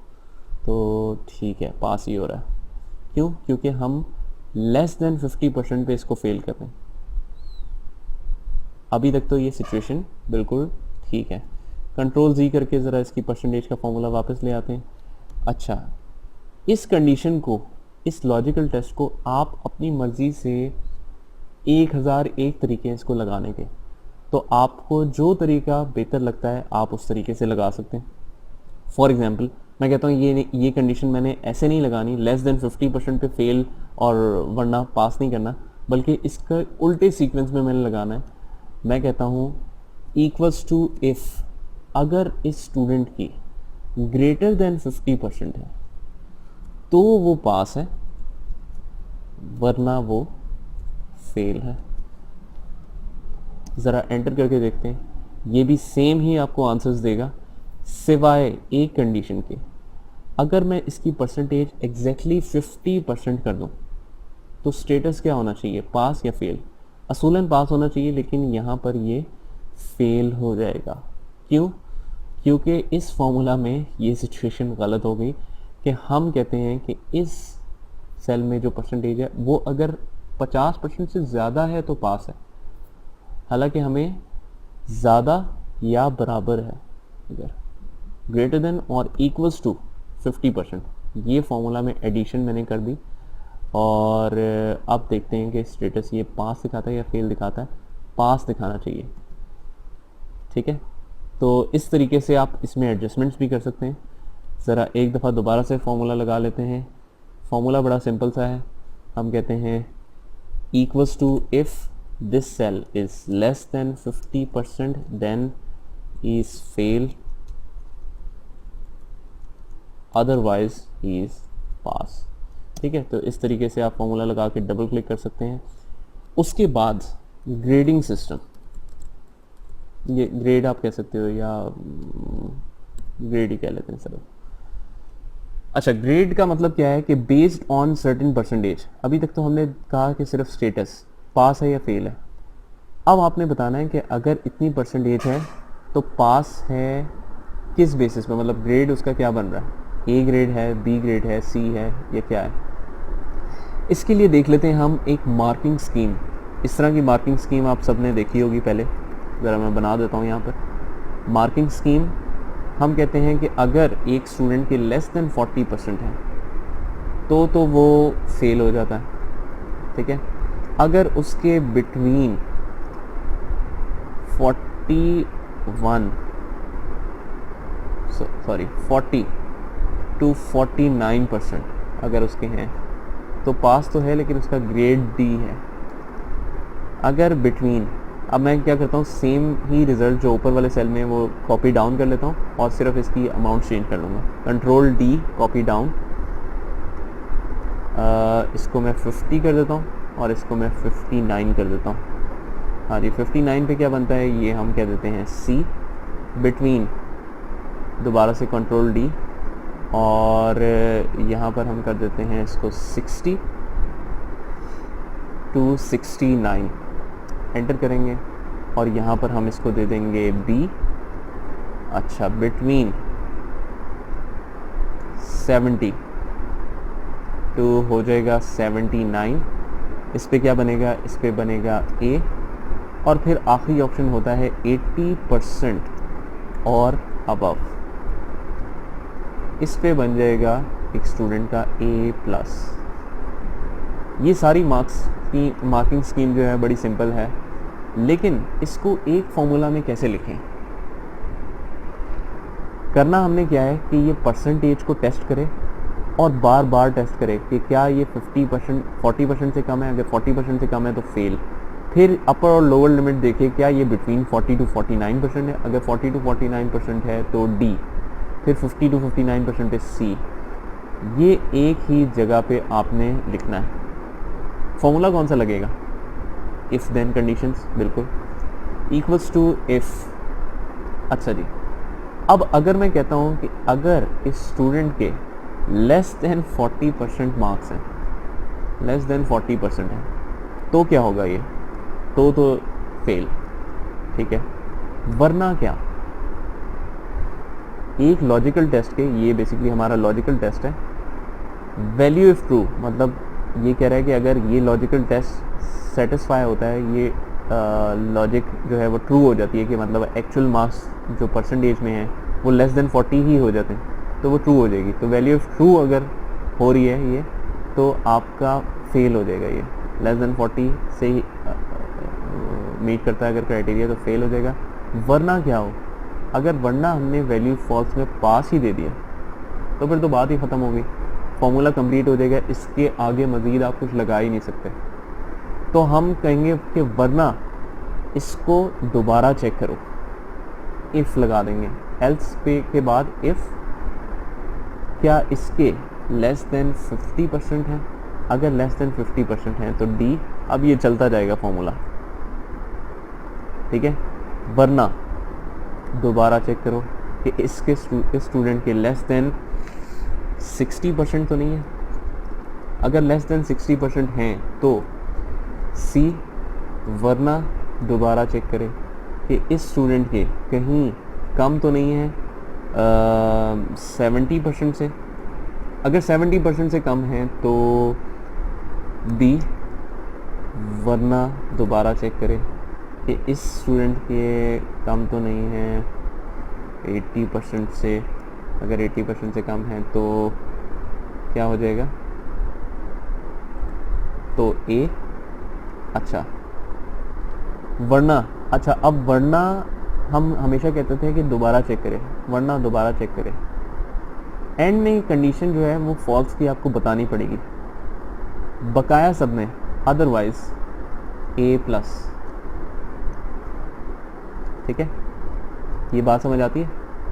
तो ठीक है, पास ही हो रहा है। क्यों? क्योंकि हम लेस देन 50% पे इसको फेल कर रहे हैं। अभी तक तो ये सिचुएशन बिल्कुल ठीक है। कंट्रोल Z करके ज़रा इसकी परसेंटेज का फॉर्मूला वापस ले आते हैं। अच्छा, इस कंडीशन को, इस लॉजिकल टेस्ट को आप अपनी मर्ज़ी से 1001 तरीके हैं इसको लगाने के, तो आपको जो तरीका बेहतर लगता है आप उस तरीके से लगा सकते हैं। फॉर एग्जांपल मैं कहता हूँ ये कंडीशन मैंने ऐसे नहीं लगानी लेस देन 50% पे फेल और वरना पास नहीं करना, बल्कि इसका उल्टे सीक्वेंस में मैंने लगाना है। मैं कहता हूँ इक्वल्स टू इफ़ अगर इस स्टूडेंट की ग्रेटर देन 50% है तो वो पास है, वरना वो फेल है। ज़रा एंटर करके देखते हैं, ये भी सेम ही आपको आंसर्स देगा सिवाय एक कंडीशन के। अगर मैं इसकी परसेंटेज एग्जैक्टली 50% कर दूं तो स्टेटस क्या होना चाहिए, पास या फेल? असूलन पास होना चाहिए, लेकिन यहाँ पर ये फेल हो जाएगा। क्यों? क्योंकि इस फॉर्मूला में ये सिचुएशन गलत हो गई कि हम कहते हैं कि इस सेल में जो परसेंटेज है वो अगर 50% से ज़्यादा है तो पास है, हालांकि हमें ज़्यादा या बराबर है, अगर ग्रेटर देन और इक्वल्स टू 50%, ये फॉर्मूला में एडिशन मैंने कर दी। और अब देखते हैं कि स्टेटस ये पास दिखाता है या फेल दिखाता है। पास दिखाना चाहिए। ठीक है, तो इस तरीके से आप इसमें एडजस्टमेंट्स भी कर सकते हैं। ज़रा एक दफ़ा दोबारा से फॉर्मूला लगा लेते हैं। फॉर्मूला बड़ा सिंपल सा है, हम कहते हैं equals to if this cell is less than 50%, then he is fail, otherwise he is pass. ठीक है, तो इस तरीके से आप फॉर्मूला लगा के डबल क्लिक कर सकते हैं. उसके बाद ग्रेडिंग सिस्टम, ये ग्रेड आप कह सकते हो या ग्रेड ही कह लेते हैं सर. अच्छा, ग्रेड का मतलब क्या है कि बेस्ड ऑन सर्टेन परसेंटेज. अभी तक तो हमने कहा कि सिर्फ स्टेटस पास है या फेल है. अब आपने बताना है कि अगर इतनी परसेंटेज है तो पास है किस बेसिस पे, मतलब ग्रेड उसका क्या बन रहा है, ए ग्रेड है, बी ग्रेड है, सी है, ये क्या है. इसके लिए देख लेते हैं हम एक मार्किंग स्कीम. इस तरह की मार्किंग स्कीम आप सबने देखी होगी पहले, ज़रा मैं बना देता हूँ यहाँ पर. मार्किंग स्कीम हम कहते हैं कि अगर एक स्टूडेंट के लेस देन 40% है तो वो फेल हो जाता है. ठीक है, अगर उसके बिटवीन 40 to 49% अगर उसके हैं तो पास तो है, लेकिन उसका ग्रेड डी है. अगर बिटवीन, अब मैं क्या करता हूँ, सेम ही रिज़ल्ट जो ऊपर वाले सेल में वो कॉपी डाउन कर लेता हूँ और सिर्फ इसकी अमाउंट चेंज कर लूँगा. कंट्रोल डी, कॉपी डाउन, इसको मैं 50 कर देता हूँ और इसको मैं 59 कर देता हूँ. हाँ जी, 59 पे क्या बनता है, ये हम कह देते हैं सी. बिटवीन दोबारा से कंट्रोल डी और यहाँ पर हम कर देते हैं इसको 60 to 69, एंटर करेंगे और यहाँ पर हम इसको दे देंगे बी. अच्छा, बिटवीन 70 तो हो जाएगा 79. इस पे क्या बनेगा, इस पे बनेगा ए. और फिर आखिरी ऑप्शन होता है 80% और अबव. इस पे बन जाएगा एक स्टूडेंट का ए प्लस. ये सारी मार्किंग स्कीम जो है बड़ी सिंपल है, लेकिन इसको एक फॉर्मूला में कैसे लिखें. करना हमने क्या है कि ये परसेंटेज को टेस्ट करे और बार बार टेस्ट करे कि क्या ये 40% से कम है. अगर 40% से कम है तो फेल. फिर अपर और लोअर लिमिट देखे, क्या ये बिटवीन 40 to 49% है. अगर 40 to 49% है तो डी. फिर 50 to 59% पे सी. ये एक ही जगह पे आपने लिखना है. फॉर्मूला कौन सा लगेगा, इफ़ देन कंडीशंस, बिल्कुल इक्वल्स टू इफ़. अच्छा जी, अब अगर मैं कहता हूँ कि अगर इस स्टूडेंट के लेस देन 40% मार्क्स हैं, लेस देन 40% है, तो क्या होगा ये, तो फेल. ठीक है, वरना क्या, एक लॉजिकल टेस्ट के, ये बेसिकली हमारा लॉजिकल टेस्ट है. वैल्यू इफ़ ट्रू, मतलब ये कह रहा है कि अगर ये लॉजिकल टेस्ट सेटिस्फाई होता है, ये लॉजिक जो है वो ट्रू हो जाती है कि मतलब एक्चुअल मार्क्स जो परसेंटेज में है वो लेस देन 40 ही हो जाते हैं, तो वो ट्रू हो जाएगी. तो वैल्यू ऑफ ट्रू अगर हो रही है ये, तो आपका फेल हो जाएगा. ये लेस देन 40 से ही मीट करता है अगर क्राइटेरिया, तो फेल हो जाएगा. वरना क्या हो, अगर वरना हमने वैल्यू फॉल्स में पास ही दे दिया तो फिर तो बात ही ख़त्म होगी, फॉर्मूला कंप्लीट हो जाएगा. इसके आगे मज़ीद आप कुछ लगा ही नहीं सकते. तो हम कहेंगे कि वरना इसको दोबारा चेक करो, इफ़ लगा देंगे. एल्स पे के बाद इफ़, क्या इसके लेस देन 50% है. अगर लेस देन 50% है तो डी. अब ये चलता जाएगा फॉर्मूला. ठीक है, वरना दोबारा चेक करो कि इसके स्टूडेंट के लेस देन 60% तो नहीं है. अगर लेस देन 60% हैं तो सी. वरना दोबारा चेक करें कि इस स्टूडेंट के कहीं कम तो नहीं है 70% से. अगर 70% से कम है तो बी. वरना दोबारा चेक करें कि इस स्टूडेंट के कम तो नहीं है 80% से. अगर 80% से कम है तो क्या हो जाएगा, तो ए. अच्छा, वरना, अच्छा अब वरना हम हमेशा कहते थे कि दोबारा चेक करें, वरना दोबारा चेक करें. एंड में कंडीशन जो है वो फॉल्स की आपको बतानी पड़ेगी बकाया सब में. अदरवाइज ए प्लस, ठीक है, ये बात समझ आती है।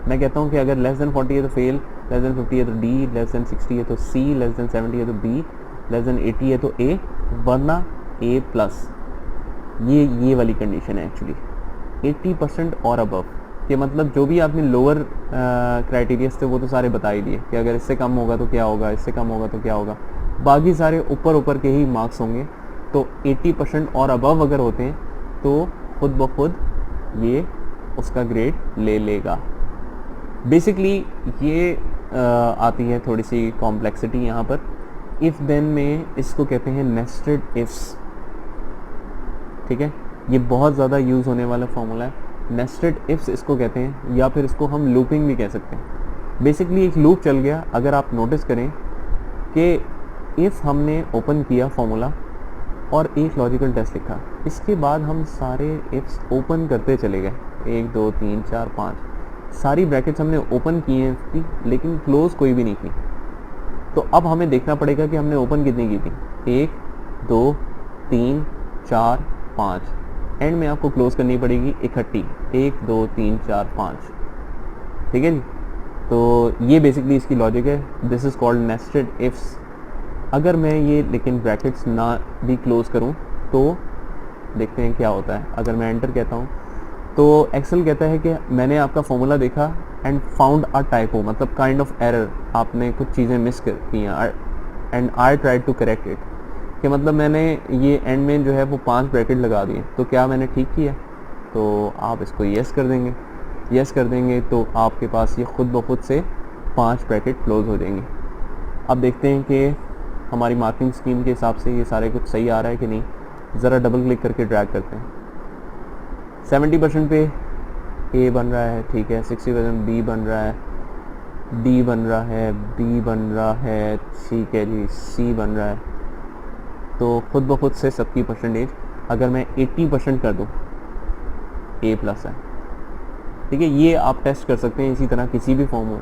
मैं कहता हूँ कि अगर लेस देन 40 है तो फेल, लेस देन 50 है तो डी, लेस देन 60 है तो सी, लेस देन 70 है तो बी, लेस देन 80 है तो ए, वरना ए प्लस। ये वाली कंडीशन है एक्चुअली 80% और अबव के, मतलब जो भी आपने लोअर क्राइटेरियाज थे वो तो सारे बता ही दिए कि अगर इससे कम होगा तो क्या होगा, इससे कम होगा तो क्या होगा, बाकी सारे ऊपर ऊपर के ही मार्क्स होंगे। तो 80% और अबव अगर होते हैं तो खुद ब खुद ये उसका ग्रेड ले लेगा। बेसिकली ये आती है थोड़ी सी कॉम्प्लेक्सिटी यहाँ पर। इफ़ देन में इसको कहते हैं नेस्टेड इफ्स, ठीक है, ये बहुत ज़्यादा यूज़ होने वाला फॉर्मूला है। नेस्टेड इफ्स इसको कहते हैं, या फिर इसको हम लूपिंग भी कह सकते हैं। बेसिकली एक लूप चल गया, अगर आप नोटिस करें कि इफ़ हमने ओपन किया फॉर्मूला और एक लॉजिकल टेस्ट लिखा, इसके बाद हम सारे इफ्स ओपन करते चले गए, 1 2 3 4 5 सारी ब्रैकेट्स हमने ओपन की हैं थी, लेकिन क्लोज कोई भी नहीं की। तो अब हमें देखना पड़ेगा कि हमने ओपन कितनी की थी, 1 2 3 4 5, एंड में आपको क्लोज करनी पड़ेगी इकट्ठी, 1 2 3 4 5, ठीक है जी। तो ये बेसिकली इसकी लॉजिक है, this is called nested ifs. अगर मैं ये लेकिन ब्रैकेट्स ना भी क्लोज करूं तो देखते हैं क्या होता है। अगर मैं एंटर कहता हूं तो एक्सेल कहता है कि मैंने आपका फॉर्मूला देखा एंड फाउंड अ टाइपो, मतलब काइंड ऑफ एरर, आपने कुछ चीज़ें मिस कर की हैं, and I tried to correct it, कि मतलब मैंने ये एंड में जो है वो 5 ब्रैकेट लगा दिए, तो क्या मैंने ठीक किया? तो आप इसको येस कर देंगे, येस कर देंगे तो आपके पास ये खुद ब खुद से 5 ब्रैकेट क्लोज हो जाएंगे। अब देखते हैं कि हमारी मार्किंग स्कीम के हिसाब से ये सारे कुछ सही आ रहा है कि नहीं। ज़रा डबल क्लिक करके ड्रैग करते हैं। 70% पे ए बन रहा है, ठीक है, 60% बी बन रहा है, डी बन रहा है, बी बन रहा है, ठीक है जी, सी बन रहा है। तो खुद ब खुद से सबकी परसेंटेज अगर मैं 80% कर दूँ, ए प्लस है, ठीक है। ये आप टेस्ट कर सकते हैं इसी तरह किसी भी फॉर्म में,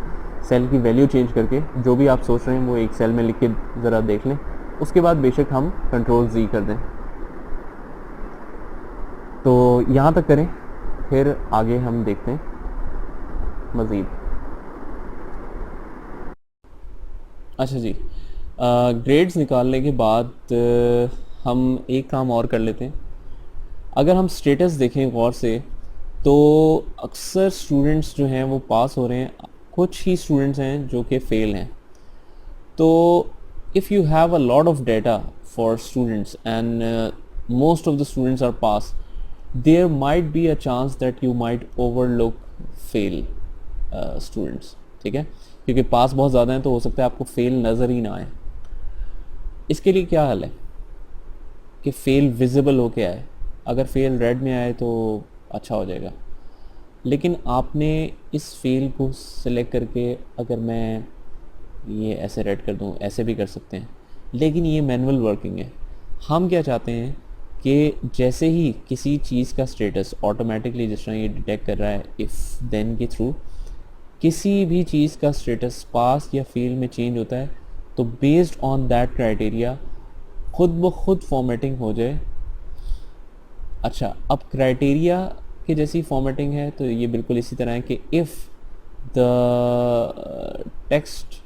सेल की वैल्यू चेंज करके जो भी आप सोच रहे हैं वो एक सेल में लिख के ज़रा देख लें, उसके बाद बेशक हम कंट्रोल Z कर दें। तो यहाँ तक करें, फिर आगे हम देखते हैं मज़ीद। अच्छा जी, ग्रेड्स निकालने के बाद हम एक काम और कर लेते हैं। अगर हम स्टेटस देखें गौर से तो अक्सर स्टूडेंट्स जो हैं वो पास हो रहे हैं, कुछ ही स्टूडेंट्स हैं जो कि फ़ेल हैं। तो if you have a lot of data for students and most of the students are pass, there might be a chance that you might overlook fail students, ठीक है, क्योंकि पास बहुत ज़्यादा हैं तो हो सकता है आपको फेल नज़र ही ना आए। इसके लिए क्या हल है कि फेल विजिबल हो के आए। अगर फेल रेड में आए तो अच्छा हो जाएगा, लेकिन आपने इस फेल को सिलेक्ट करके, अगर मैं ये ऐसे रेड कर दूँ, ऐसे भी कर सकते हैं, लेकिन ये मैनुअल वर्किंग है। हम क्या चाहते हैं कि जैसे ही किसी चीज़ का स्टेटस ऑटोमेटिकली, जिस तरह ये डिटेक्ट कर रहा है इफ़ देन के थ्रू, किसी भी चीज़ का स्टेटस पास या फेल में चेंज होता है तो बेस्ड ऑन दैट क्राइटेरिया खुद ब खुद फॉर्मेटिंग हो जाए। अच्छा, अब क्राइटेरिया की जैसी फॉर्मेटिंग है तो ये बिल्कुल इसी तरह है कि if the text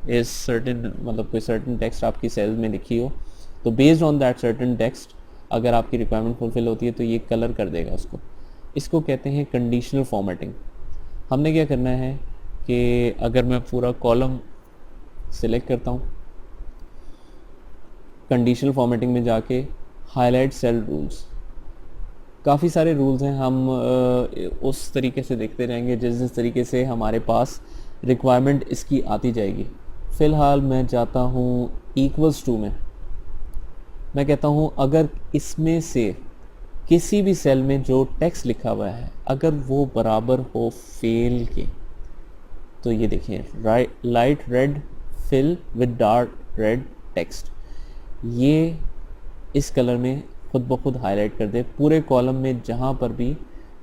is certain, मतलब कोई सर्टेन टेक्स्ट आपकी सेल्स में लिखी हो तो based on that certain text अगर आपकी रिक्वायरमेंट फुलफिल होती है तो ये कलर कर देगा उसको। इसको कहते हैं कंडीशनल फॉर्मेटिंग। हमने क्या करना है कि अगर मैं पूरा कॉलम सिलेक्ट करता हूँ, कंडीशनल फॉर्मेटिंग में जाके हाईलाइट सेल रूल्स, काफ़ी सारे रूल्स हैं, हम उस तरीके से देखते रहेंगे जिस तरीके से हमारे पास रिक्वायरमेंट इसकी आती जाएगी। फ़िलहाल मैं जाता हूँ इक्वल्स टू में, मैं कहता हूँ अगर इसमें से किसी भी सेल में जो टेक्स्ट लिखा हुआ है अगर वो बराबर हो फेल के, तो ये देखिए light red fill with dark red text, ये इस कलर में खुद ब खुद हाईलाइट कर दे। पूरे कॉलम में जहाँ पर भी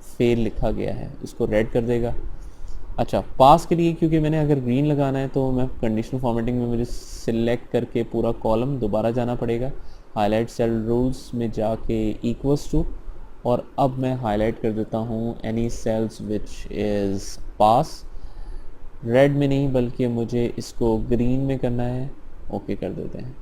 फेल लिखा गया है उसको रेड कर देगा। अच्छा, पास के लिए क्योंकि मैंने अगर ग्रीन लगाना है तो मैं कंडीशनल फॉर्मेटिंग में मुझे सिलेक्ट करके पूरा कॉलम दोबारा जाना पड़ेगा, हाईलाइट सेल रूल्स में जाके इक्वल्स टू, और अब मैं हाईलाइट कर देता हूँ any cells which is pass, red में नहीं बल्कि मुझे इसको ग्रीन में करना है, ओके कर देते हैं।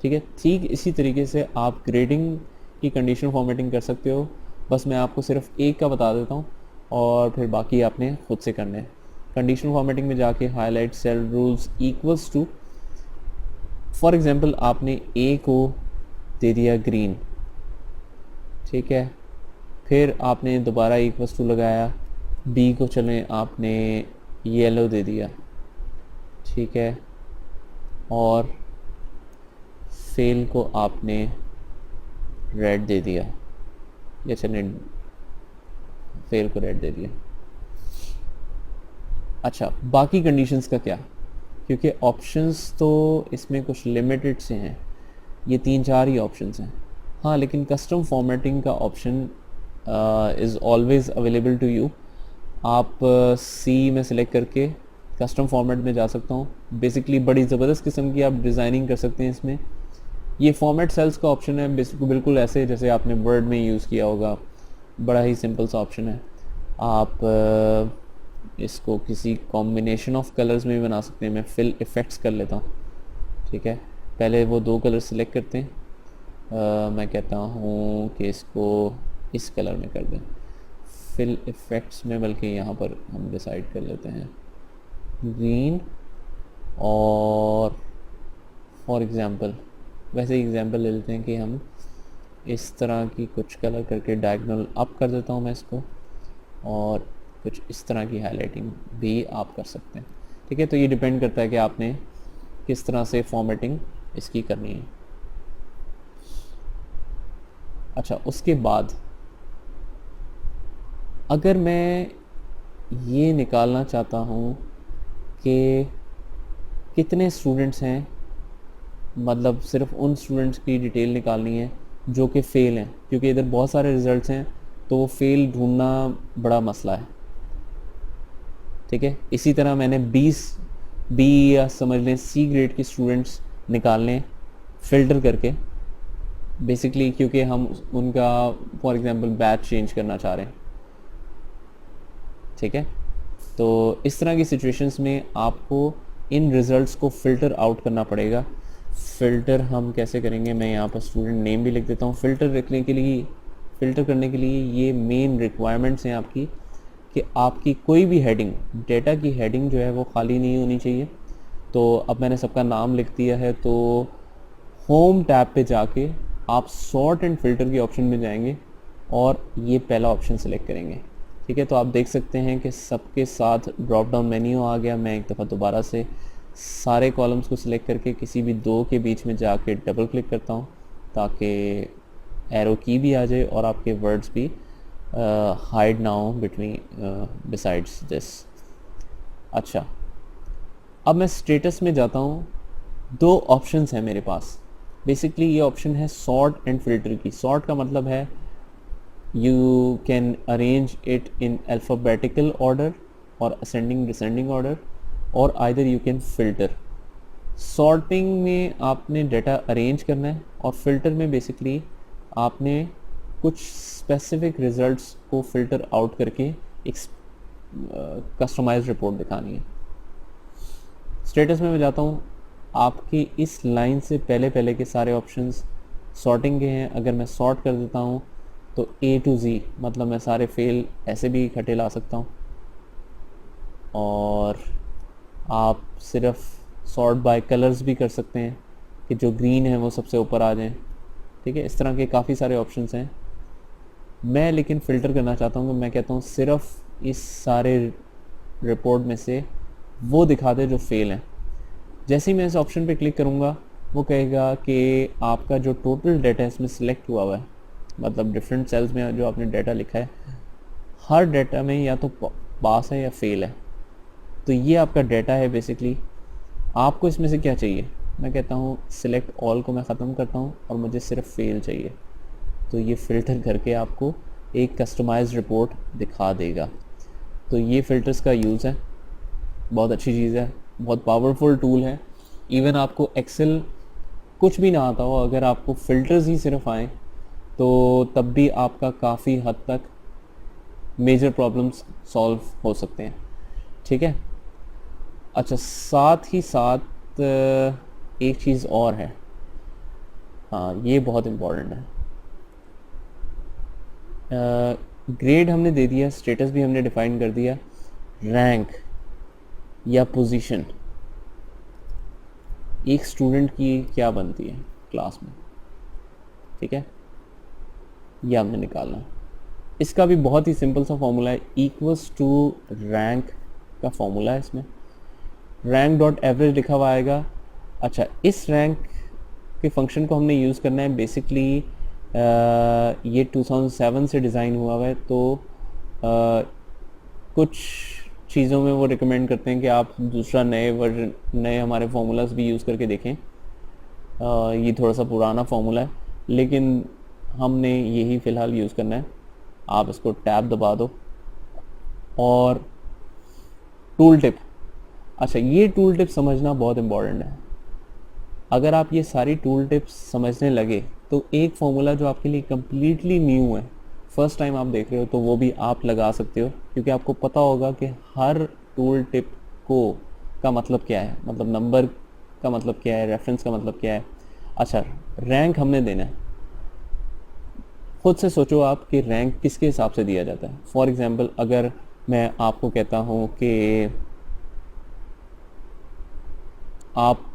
ठीक है, ठीक इसी तरीके से आप ग्रेडिंग की कंडीशनल फॉर्मेटिंग कर सकते हो, बस मैं आपको सिर्फ एक का बता देता हूँ और फिर बाकी आपने खुद से करने हैं। कंडीशनल फॉर्मेटिंग में जाके highlight cell rules equals to, for example आपने ए को दे दिया ग्रीन, ठीक है, फिर आपने दोबारा इक्वल्स टू लगाया, बी को चलें आपने येलो दे दिया, ठीक है, और फेल को आपने रेड दे दिया, या चलें फेल को रेड दे दिया। अच्छा, बाकी कंडीशंस का क्या, क्योंकि ऑप्शंस तो इसमें कुछ लिमिटेड से हैं, ये 3-4 ही ऑप्शंस हैं। हाँ, लेकिन कस्टम फॉर्मेटिंग का option is always available to you. आप सी में सेलेक्ट करके कस्टम फॉर्मेट में जा सकता हूँ। बेसिकली बड़ी ज़बरदस्त किस्म की आप डिज़ाइनिंग कर सकते हैं इसमें। ये फॉर्मेट सेल्स का ऑप्शन है, बिल्कुल ऐसे जैसे आपने वर्ड में यूज़ किया होगा, बड़ा ही सिंपल सा ऑप्शन है। आप इसको किसी कॉम्बिनेशन ऑफ कलर्स में भी बना सकते हैं। मैं फिल इफ़ेक्ट्स कर लेता हूँ, ठीक है, पहले वो 2 कलर सेलेक्ट करते हैं, मैं कहता हूँ कि इसको इस कलर में कर दें, फिल इफ़ेक्ट्स में, बल्कि यहाँ पर हम डिसाइड कर लेते हैं ग्रीन, और फॉर एग्ज़ाम्पल वैसे एग्ज़ाम्पल ले लेते हैं कि हम इस तरह की कुछ कलर करके डायगोनल अप कर देता हूँ मैं इसको, और कुछ इस तरह की हाईलाइटिंग भी आप कर सकते हैं। ठीक है, तो ये डिपेंड करता है कि आपने किस तरह से फॉर्मेटिंग इसकी करनी है। अच्छा, उसके बाद अगर मैं ये निकालना चाहता हूँ कि कितने स्टूडेंट्स हैं, मतलब सिर्फ उन स्टूडेंट्स की डिटेल निकालनी है जो कि फ़ेल हैं, क्योंकि इधर बहुत सारे रिज़ल्ट्स हैं तो वो फ़ेल ढूंढना बड़ा मसला है। ठीक है, इसी तरह मैंने 20 बी या समझ लें सी ग्रेड के स्टूडेंट्स निकालने फ़िल्टर करके, बेसिकली क्योंकि हम उनका फॉर एग्ज़ाम्पल बैच चेंज करना चाह रहे हैं। ठीक है, तो इस तरह की सिचुएशंस में आपको इन रिज़ल्ट्स को फ़िल्टर आउट करना पड़ेगा। फ़िल्टर हम कैसे करेंगे, मैं यहाँ पर स्टूडेंट नेम भी लिख देता हूँ। फ़िल्टर करने के लिए ये मेन रिक्वायरमेंट्स हैं आपकी, कि आपकी कोई भी हेडिंग, डेटा की हेडिंग जो है वो खाली नहीं होनी चाहिए। तो अब मैंने सबका नाम लिख दिया है, तो होम टैब पे जाके आप सॉर्ट एंड फ़िल्टर के ऑप्शन में जाएंगे और ये पहला ऑप्शन सेलेक्ट करेंगे। ठीक है, तो आप देख सकते हैं कि सबके साथ ड्रॉप डाउन मेन्यू आ गया। मैं एक दफ़ा दोबारा से सारे कॉलम्स को सिलेक्ट करके किसी भी 2 के बीच में जाके डबल क्लिक करता हूँ ताकि एरो की भी आ जाए और आपके वर्ड्स भी हाइड ना हो बिटवीन बिसाइड्स दिस। अच्छा, अब मैं स्टेटस में जाता हूँ। 2 ऑप्शंस हैं मेरे पास। बेसिकली ये ऑप्शन है सॉर्ट एंड फिल्टर की। सॉर्ट का मतलब है you can arrange it in alphabetical order or ascending descending order, और either you can filter। sorting में आपने डाटा अरेंज करना है और फिल्टर में बेसिकली आपने कुछ स्पेसिफिक रिजल्ट्स को फिल्टर आउट करके एक कस्टमाइज्ड रिपोर्ट दिखानी है। स्टेटस में मैं जाता हूँ, आपकी इस लाइन से पहले के सारे ऑप्शंस सॉर्टिंग के हैं। अगर मैं सॉर्ट कर देता हूँ तो A to Z, मतलब मैं सारे फेल ऐसे भी इकट्ठे ला सकता हूँ, और आप सिर्फ सॉर्ट बाय कलर्स भी कर सकते हैं कि जो ग्रीन है वो सबसे ऊपर आ जाएं। ठीक है, इस तरह के काफ़ी सारे ऑप्शंस हैं। मैं लेकिन फ़िल्टर करना चाहता हूँ कि मैं कहता हूँ सिर्फ इस सारे रिपोर्ट में से वो दिखा दे जो फेल हैं। जैसे ही मैं इस ऑप्शन पे क्लिक करूँगा वो कहेगा कि आपका जो टोटल डाटा इसमें सिलेक्ट हुआ है, मतलब डिफरेंट सेल्स में जो आपने डाटा लिखा है, हर डाटा में या तो पास है या फेल है। तो ये आपका डाटा है बेसिकली। आपको इसमें से क्या चाहिए, मैं कहता हूँ सिलेक्ट ऑल को मैं ख़त्म करता हूँ और मुझे सिर्फ फेल चाहिए। तो ये फ़िल्टर करके आपको एक कस्टमाइज्ड रिपोर्ट दिखा देगा। तो ये फ़िल्टर्स का यूज़ है, बहुत अच्छी चीज़ है, बहुत पावरफुल टूल है। इवन आपको एक्सेल कुछ भी ना आता हो, अगर आपको फ़िल्टर्स ही सिर्फ आएँ तो तब भी आपका काफ़ी हद तक मेजर प्रॉब्लम्स सॉल्व हो सकते हैं। ठीक है। अच्छा, साथ ही साथ एक चीज़ और है, हाँ ये बहुत इम्पॉर्टेंट है। ग्रेड हमने दे दिया, स्टेटस भी हमने डिफाइन कर दिया, रैंक या पोजीशन एक स्टूडेंट की क्या बनती है क्लास में, ठीक है, ये हमने निकालना है। इसका भी बहुत ही सिंपल सा फॉर्मूला है, इक्वल्स टू रैंक का फॉर्मूला है इसमें। रैंक डॉट एवरेज लिखा हुआ आएगा। अच्छा, इस रैंक के फंक्शन को हमने यूज़ करना है बेसिकली, ये 2007 से डिज़ाइन हुआ हुआ है, तो कुछ चीज़ों में वो रिकमेंड करते हैं कि आप दूसरा नए वर्जन, नए हमारे फार्मूलाज भी यूज़ करके देखें। ये थोड़ा सा पुराना फार्मूला है, लेकिन हमने यही फ़िलहाल यूज़ करना है। आप इसको टैब दबा दो और टूल टिप। अच्छा, ये टूल टिप समझना बहुत इम्पॉर्टेंट है। अगर आप ये सारी टूल टिप्स समझने लगे तो एक फार्मूला जो आपके लिए कम्प्लीटली न्यू है, फर्स्ट टाइम आप देख रहे हो, तो वो भी आप लगा सकते हो, क्योंकि आपको पता होगा कि हर टूल टिप को का मतलब क्या है, मतलब नंबर का मतलब क्या है, रेफरेंस का मतलब क्या है। अच्छा, रैंक हमने देना है। खुद से सोचो आप कि रैंक किसके हिसाब से दिया जाता है। फॉर एग्ज़ाम्पल, अगर मैं आपको कहता हूँ कि आप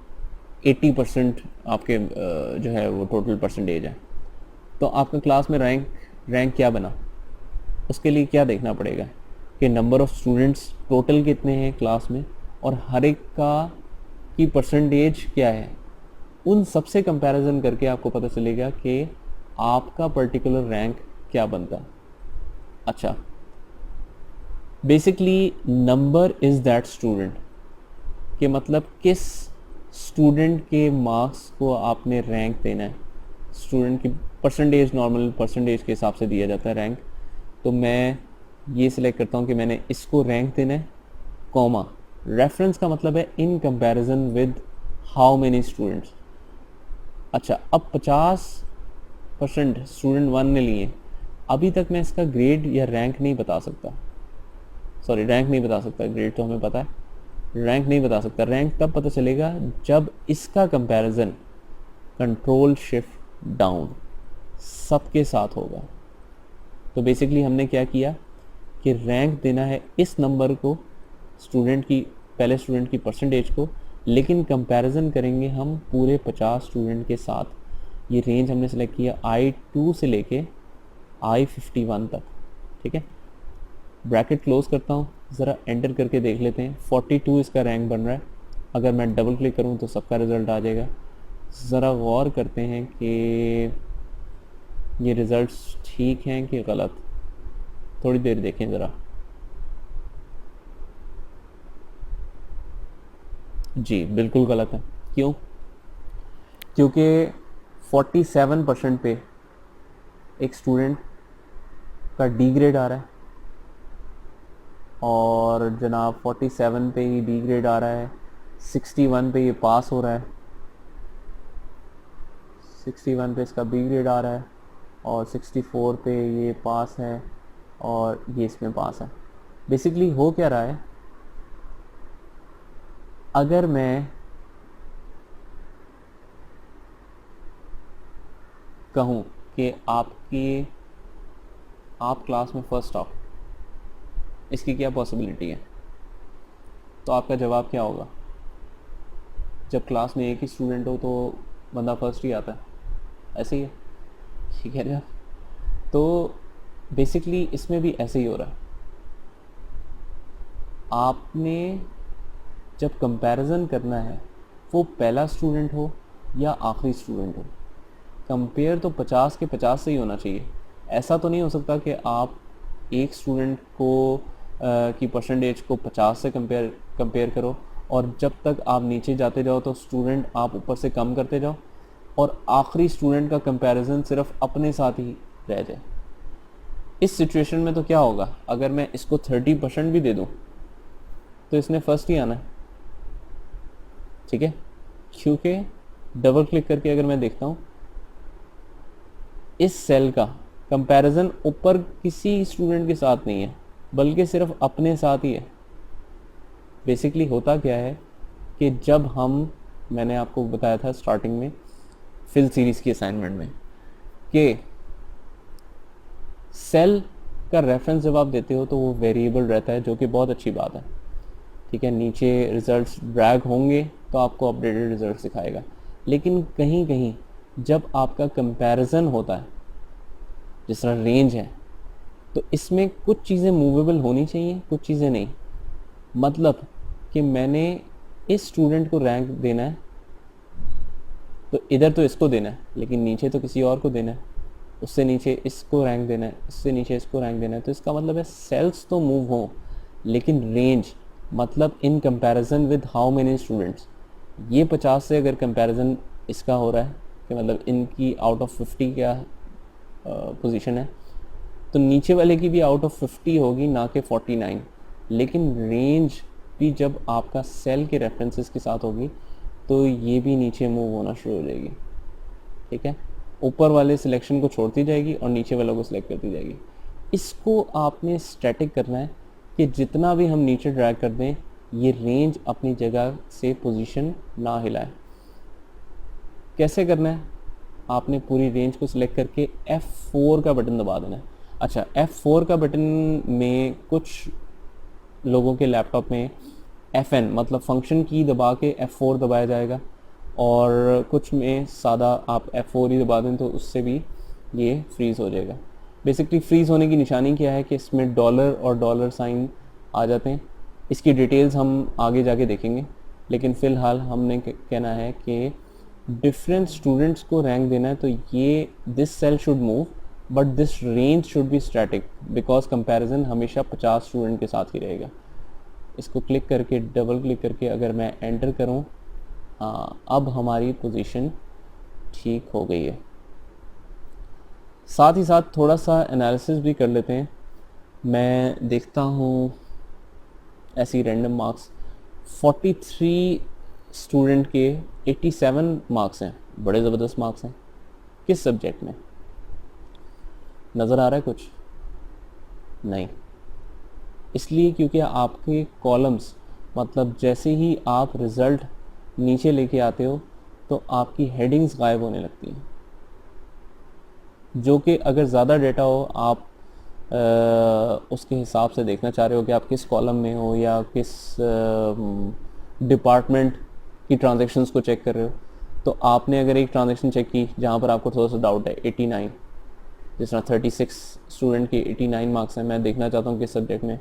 80% आपके जो है वो टोटल परसेंटेज है, तो आपका क्लास में रैंक क्या बना, उसके लिए क्या देखना पड़ेगा कि नंबर ऑफ़ स्टूडेंट्स टोटल कितने हैं क्लास में और हर एक का की परसेंटेज क्या है। उन सबसे कंपैरिजन करके आपको पता चलेगा कि आपका पर्टिकुलर रैंक क्या बनता है। अच्छा, basically number is that student, कि मतलब किस स्टूडेंट के मार्क्स को आपने रैंक देना है। स्टूडेंट की परसेंटेज, नॉर्मल परसेंटेज के हिसाब से दिया जाता है रैंक। तो मैं ये सिलेक्ट करता हूँ कि मैंने इसको रैंक देना है, कॉमा रेफरेंस का मतलब है in comparison with how many students. अच्छा, अब 50% स्टूडेंट 1 ने लिए, अभी तक मैं इसका ग्रेड या रैंक नहीं बता सकता। सॉरी, रैंक नहीं बता सकता, ग्रेड तो हमें पता है, रैंक नहीं बता सकता। रैंक तब पता चलेगा जब इसका कंपैरिजन कंट्रोल शिफ्ट डाउन सबके साथ होगा। तो बेसिकली हमने क्या किया कि रैंक देना है इस नंबर को, स्टूडेंट की, पहले स्टूडेंट की परसेंटेज को, लेकिन कंपैरिजन करेंगे हम पूरे 50 स्टूडेंट के साथ। ये रेंज हमने सेलेक्ट किया I2 से लेके I51 तक, ठीक है। ब्रैकेट क्लोज करता हूँ, ज़रा एंटर करके देख लेते हैं। 42 इसका रैंक बन रहा है। अगर मैं डबल क्लिक करूँ तो सबका रिज़ल्ट आ जाएगा। ज़रा गौर करते हैं कि ये रिज़ल्ट्स ठीक हैं कि गलत, थोड़ी देर देखें ज़रा। जी बिल्कुल गलत है। क्यों? क्योंकि 47% पे एक स्टूडेंट का डी ग्रेड आ रहा है और जनाब 47 पे ही डी ग्रेड आ रहा है, 61 पे ये पास हो रहा है, 61 पे इसका बी ग्रेड आ रहा है और 64 पे ये पास है और ये इसमें पास है। बेसिकली हो क्या रहा है, अगर मैं कहूँ कि आप क्लास में फर्स्ट आओ, इसकी क्या पॉसिबिलिटी है, तो आपका जवाब क्या होगा? जब क्लास में एक ही स्टूडेंट हो तो बंदा फर्स्ट ही आता है, ऐसे ही है, ठीक है ना। तो बेसिकली इसमें भी ऐसे ही हो रहा है। आपने जब कंपैरिजन करना है, वो पहला स्टूडेंट हो या आखिरी स्टूडेंट हो, कंपेयर तो 50 के 50 से ही होना चाहिए। ऐसा तो नहीं हो सकता कि आप एक स्टूडेंट को की परसेंटेज को 50 से कंपेयर करो और जब तक आप नीचे जाते जाओ तो स्टूडेंट आप ऊपर से कम करते जाओ और आखिरी स्टूडेंट का कंपैरिजन सिर्फ अपने साथ ही रह जाए। इस सिचुएशन में तो क्या होगा, अगर मैं इसको 30% भी दे दूं तो इसने फर्स्ट ही आना है, ठीक है, क्योंकि डबल क्लिक करके अगर मैं देखता हूँ इस सेल का कंपैरिजन ऊपर किसी स्टूडेंट के साथ नहीं है बल्कि सिर्फ अपने साथ ही है। बेसिकली होता क्या है कि जब मैंने आपको बताया था स्टार्टिंग में फिल सीरीज़ की असाइनमेंट में कि सेल का रेफरेंस जब आप देते हो तो वो वेरिएबल रहता है, जो कि बहुत अच्छी बात है। ठीक है, नीचे रिजल्ट्स ड्रैग होंगे तो आपको अपडेटेड रिजल्ट दिखाएगा, लेकिन कहीं कहीं जब आपका कंपैरिजन होता है, जिस तरह रेंज है, तो इसमें कुछ चीज़ें मूवेबल होनी चाहिए, कुछ चीज़ें नहीं। मतलब कि मैंने इस स्टूडेंट को रैंक देना है तो इधर तो इसको देना है, लेकिन नीचे तो किसी और को देना है, उससे नीचे इसको रैंक देना है, इससे नीचे इसको रैंक देना है। तो इसका मतलब है सेल्स तो मूव हो, लेकिन रेंज मतलब in comparison with how many students, ये 50 से अगर कंपैरिजन इसका हो रहा है कि मतलब इनकी आउट ऑफ 50 क्या पोजीशन है, तो नीचे वाले की भी आउट ऑफ 50 होगी, ना कि 49। लेकिन रेंज भी जब आपका सेल के रेफरेंसेस के साथ होगी तो ये भी नीचे मूव होना शुरू हो जाएगी। ठीक है, ऊपर वाले सिलेक्शन को छोड़ती जाएगी और नीचे वालों को सिलेक्ट करती जाएगी। इसको आपने स्टैटिक करना है कि जितना भी हम नीचे ड्रैग कर दें ये रेंज अपनी जगह से पोजीशन ना हिलाए। कैसे करना है? आपने पूरी रेंज को सिलेक्ट करके F4 का बटन दबा देना है। अच्छा, F4 का बटन में कुछ लोगों के लैपटॉप में FN मतलब फंक्शन की दबा के F4 दबाया जाएगा, और कुछ में सादा आप F4 ही दबा दें तो उससे भी ये फ्रीज़ हो जाएगा। बेसिकली फ्रीज़ होने की निशानी क्या है कि इसमें डॉलर और डॉलर साइन आ जाते हैं। इसकी डिटेल्स हम आगे जाके देखेंगे, लेकिन फ़िलहाल हमने कहना है कि डिफरेंट स्टूडेंट्स को रैंक देना है, तो ये this cell should move but this range should be static, because comparison हमेशा 50 स्टूडेंट के साथ ही रहेगा। इसको क्लिक करके डबल क्लिक करके अगर मैं एंटर करूं, हाँ अब हमारी पोजीशन ठीक हो गई है। साथ ही साथ थोड़ा सा एनालिसिस भी कर लेते हैं। मैं देखता हूँ ऐसी रैंडम मार्क्स 43 स्टूडेंट के 87 मार्क्स हैं, बड़े ज़बरदस्त मार्क्स हैं। किस सब्जेक्ट में नज़र आ रहा है कुछ? नहीं, इसलिए क्योंकि आपके कॉलम्स मतलब जैसे ही आप रिज़ल्ट नीचे लेके आते हो तो आपकी हेडिंग्स गायब होने लगती हैं, जो कि अगर ज़्यादा डेटा हो आप उसके हिसाब से देखना चाह रहे हो कि आप किस कॉलम में हो या किस डिपार्टमेंट की ट्रांजैक्शंस को चेक कर रहे हो। तो आपने अगर एक ट्रांजैक्शन चेक की जहाँ पर आपको थोड़ा सा डाउट है 89, जिस तरह 36 स्टूडेंट के 89 मार्क्स हैं, मैं देखना चाहता हूँ किस सब्जेक्ट में,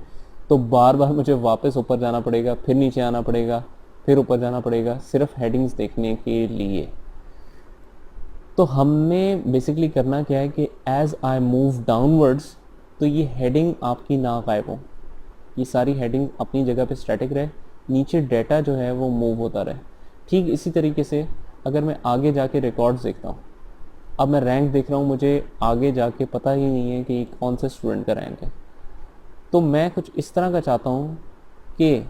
तो बार बार मुझे वापस ऊपर जाना पड़ेगा, फिर नीचे आना पड़ेगा, फिर ऊपर जाना पड़ेगा, सिर्फ हेडिंग्स देखने के लिए। तो हमने बेसिकली करना क्या है कि एज आई मूव डाउनवर्ड्स तो ये हेडिंग आपकी ना गायब हो, ये सारी हेडिंग अपनी जगह पे स्टैटिक रहे, नीचे डाटा जो है वो मूव होता रहे। ठीक इसी तरीके से अगर मैं आगे जाके रिकॉर्ड्स देखता हूँ, अब मैं रैंक देख रहा हूँ, मुझे आगे जाके पता ही नहीं है कि कौन से स्टूडेंट का रैंक है, तो मैं कुछ इस तरह का चाहता हूँ कि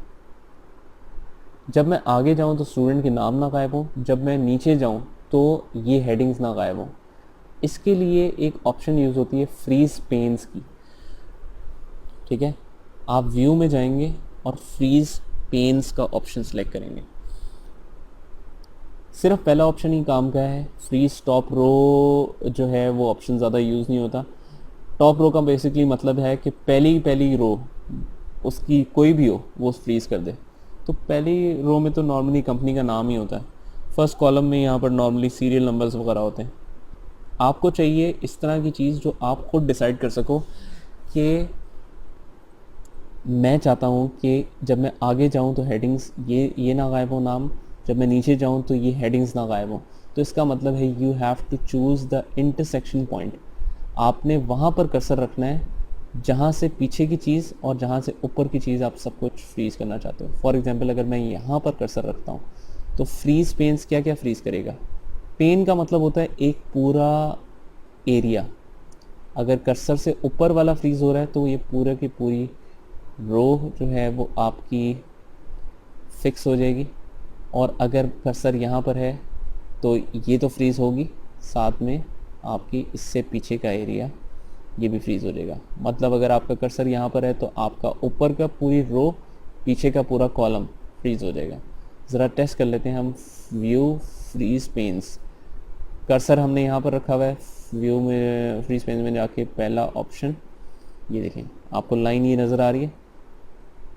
जब मैं आगे जाऊँ तो स्टूडेंट के नाम ना गायब हो, जब मैं नीचे जाऊँ तो ये हेडिंग्स ना गायब हो। इसके लिए एक ऑप्शन यूज़ होती है फ्रीज पेन्स की। ठीक है, आप व्यू में जाएंगे और फ्रीज पेन्स का ऑप्शन सेलेक्ट करेंगे। सिर्फ पहला ऑप्शन ही काम का है, फ्रीज टॉप रो जो है वो ऑप्शन ज़्यादा यूज़ नहीं होता। टॉप रो का बेसिकली मतलब है कि पहली रो उसकी कोई भी हो वो फ्रीज़ कर दे। तो पहली रो में तो नॉर्मली कंपनी का नाम ही होता है, फर्स्ट कॉलम में यहाँ पर नॉर्मली सीरियल नंबर्स वगैरह होते हैं। आपको चाहिए इस तरह की चीज़ जो आप खुद डिसाइड कर सको कि मैं चाहता हूँ कि जब मैं आगे जाऊँ तो हेडिंग्स ये ना गायब हो नाम, जब मैं नीचे जाऊँ तो ये हेडिंग्स ना गायब हो। तो इसका मतलब है you have to choose the intersection point. आपने वहाँ पर कर्सर रखना है जहाँ से पीछे की चीज़ और जहाँ से ऊपर की चीज़ आप सब कुछ फ्रीज़ करना चाहते हो। फॉर एग्जांपल अगर मैं यहाँ पर कर्सर रखता हूँ तो फ्रीज़ पेन्स क्या क्या फ्रीज़ करेगा। पेन का मतलब होता है एक पूरा एरिया। अगर कर्सर से ऊपर वाला फ्रीज़ हो रहा है तो ये पूरा की पूरी रो जो है वो आपकी फिक्स हो जाएगी, और अगर कर्सर यहाँ पर है तो ये तो फ्रीज़ होगी, साथ में आपकी इससे पीछे का एरिया ये भी फ्रीज़ हो जाएगा। मतलब अगर आपका कर्सर यहाँ पर है तो आपका ऊपर का पूरी रो, पीछे का पूरा कॉलम फ्रीज़ हो जाएगा। ज़रा टेस्ट कर लेते हैं हम। व्यू फ्रीज पेन्स, कर्सर हमने यहाँ पर रखा हुआ है, व्यू में फ्रीज पेन में जाके पहला ऑप्शन, ये देखें आपको लाइन ये नज़र आ रही है,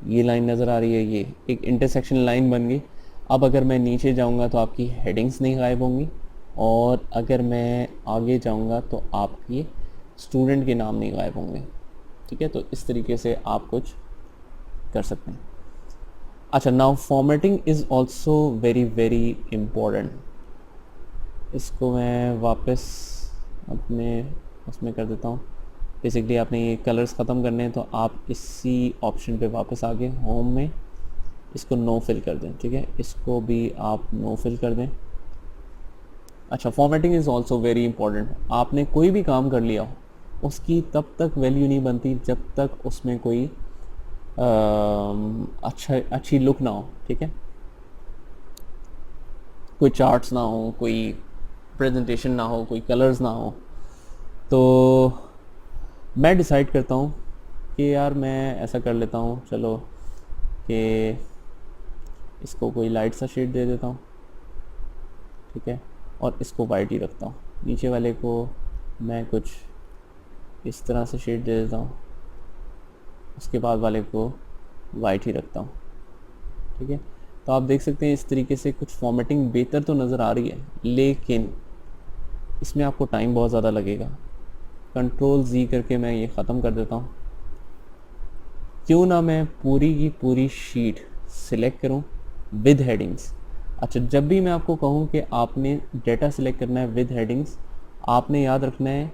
ये लाइन नज़र आ रही है, ये एक इंटरसेक्शन लाइन बन गई। अब अगर मैं नीचे जाऊँगा तो आपकी हेडिंग्स नहीं गायब होंगी, और अगर मैं आगे जाऊँगा तो आपके स्टूडेंट के नाम नहीं गायब होंगे। ठीक है, तो इस तरीके से आप कुछ कर सकते हैं। अच्छा, now formatting is also very very important. इसको मैं वापस अपने उसमें कर देता हूँ। बेसिकली आपने ये कलर्स ख़त्म करने हैं तो आप इसी ऑप्शन पे वापस आके होम में इसको नो फिल कर दें। ठीक है, इसको भी आप नो फिल कर दें। अच्छा, formatting is also very important. आपने कोई भी काम कर लिया हो, उसकी तब तक वैल्यू नहीं बनती जब तक उसमें कोई अच्छी लुक ना हो। ठीक है, कोई चार्ट्स ना हो, कोई प्रेजेंटेशन ना हो, कोई कलर्स ना हो। तो मैं डिसाइड करता हूँ कि यार मैं ऐसा कर लेता हूँ, चलो कि इसको कोई लाइट सा शेड दे देता हूँ। ठीक है, और इसको वाइट ही रखता हूँ। नीचे वाले को मैं कुछ इस तरह से शेड दे देता हूँ, उसके बाद वाले को वाइट ही रखता हूँ। ठीक है, तो आप देख सकते हैं इस तरीके से कुछ फॉर्मेटिंग बेहतर तो नज़र आ रही है, लेकिन इसमें आपको टाइम बहुत ज़्यादा लगेगा। कंट्रोल Z करके मैं ये ख़त्म कर देता हूँ। क्यों ना मैं पूरी की पूरी शीट सिलेक्ट करूँ विद हेडिंग्स। अच्छा, जब भी मैं आपको कहूँ कि आपने डेटा सिलेक्ट करना है विद हेडिंग्स, आपने याद रखना है